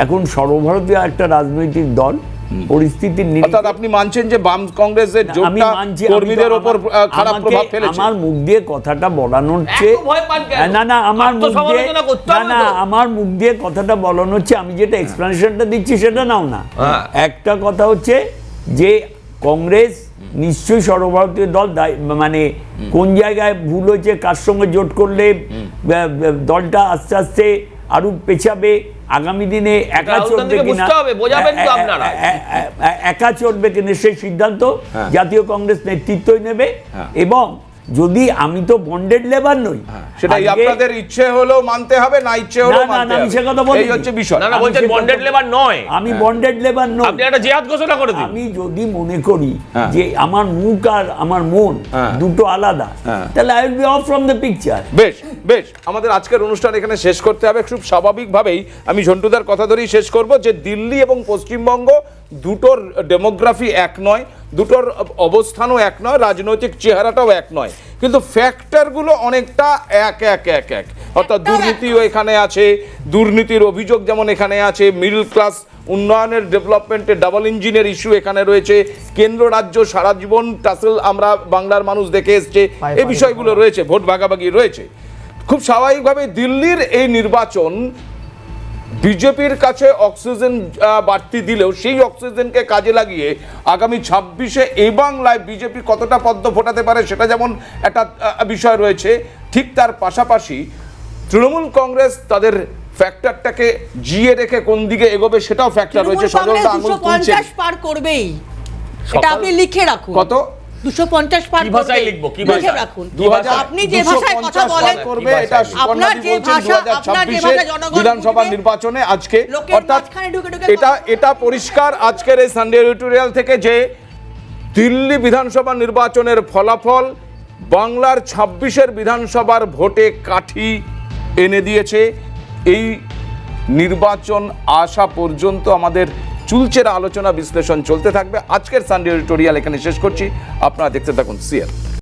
এখন সর্বভারতীয় একটা রাজনৈতিক দল পরিস্থিতির অর্থাৎ আপনি মানছেন যে বাম কংগ্রেসের জোটটা কর্মীদের উপর খারাপ প্রভাব ফেলেছে? আমার মুখ দিয়ে কথাটা বলানো হচ্ছে না, আমার মুখ দিয়ে কথাটা বলানো হচ্ছে, আমি যেটা এক্সপ্লেনেশনটা দিচ্ছি সেটা নাও না। একটা কথা হচ্ছে যে কংগ্রেস নিশ্চয়ই সর্বভারতীয় দল, মানে কোন জায়গায় ভুল হয়েছে, কার সঙ্গে জোট করলে দলটা আস্তে আস্তে আরো পেছাবে, আগামী দিনে একা চলবে কিনা, একা চলবে কিনা সেই সিদ্ধান্ত জাতীয় কংগ্রেস নেতৃত্বই নেবে। এবং যদি আমি তো বন্ডেড লেবার নই, সেটাই আপনাদের ইচ্ছে হলো মানতে হবে, না ইচ্ছে হলো মানতে হবে, আমি সে কথা বলি। এই হচ্ছে বিষয়। না বলছেন বন্ডেড লেবার নয়, আমি বন্ডেড লেবার নই। আপনি একটা জিহাদ ঘোষণা করে দিন। আমি যদি মনে করি যে আমার মুখ আর আমার মন দুটো আলাদা, তাহলে I will be of from the picture. বেশ, আমাদের আজকের অনুষ্ঠান এখানে শেষ করতে হবে। খুব স্বাভাবিকভাবেই আমি ঝন্টুদার কথা ধরেই শেষ করব, যে দিল্লি এবং পশ্চিমবঙ্গ দুটোর ডেমোগ্রাফি এক নয়, দুটোর অবস্থানও এক নয়, রাজনৈতিক চেহারাটাও এক নয়, কিন্তু ফ্যাক্টরগুলো অনেকটা এক। অর্থাৎ দুর্নীতিও এখানে আছে, দুর্নীতির অভিযোগ যেমন এখানে আছে, মিডল ক্লাস উন্নয়নের ডেভেলপমেন্টের ডাবল ইঞ্জিনের ইস্যু এখানে রয়েছে, কেন্দ্র রাজ্য সারা জীবন টাসেল আমরা বাংলার মানুষ দেখে এসছে, এই বিষয়গুলো রয়েছে, ভোট ভাগাভাগি রয়েছে। খুব স্বাভাবিকভাবে দিল্লির এই নির্বাচন বিজেপির কাছে অক্সিজেন বাড়তি দিলেও সেই অক্সিজেনকে কাজে লাগিয়ে আগামী 26-এ এই বাংলায় বিজেপি কতটা পদ্ম ফোটাতে পারে সেটা যেমন একটা বিষয় রয়েছে, ঠিক তার পাশাপাশি তৃণমূল কংগ্রেস তাদের ফ্যাক্টরটাকে জিয়ে রেখে কোন দিকে এগোবে সেটাও ফ্যাক্টর রয়েছে। সজলদা আঙুল তুলছে, 250 পার করবেই, এটা আপনি লিখে রাখুন। কত? 250 পার কি ভাষায় লিখবো, কি ভাষায় রাখুন? আপনি যে ভাষায় কথা বলেন করবে, এটা আপনার যে ভাষা, আপনার যে ভাষা বিধানসভা নির্বাচনে আজকে, অর্থাৎ এটা পরিষ্কার আজকের এই সানডে এডিটোরিয়াল থেকে যে দিল্লি বিধানসভা নির্বাচনের ফলাফল বাংলার 26-এর বিধানসভার ভোটে কাঠি এনে দিয়েছে। এই নির্বাচন আসা পর্যন্ত আমাদের চুলচেরা আলোচনা বিশ্লেষণ চলতে থাকবে। আজকের সানডে এডিটোরিয়াল এখানে শেষ করছি। আপনারা দেখতে থাকুন সিএন।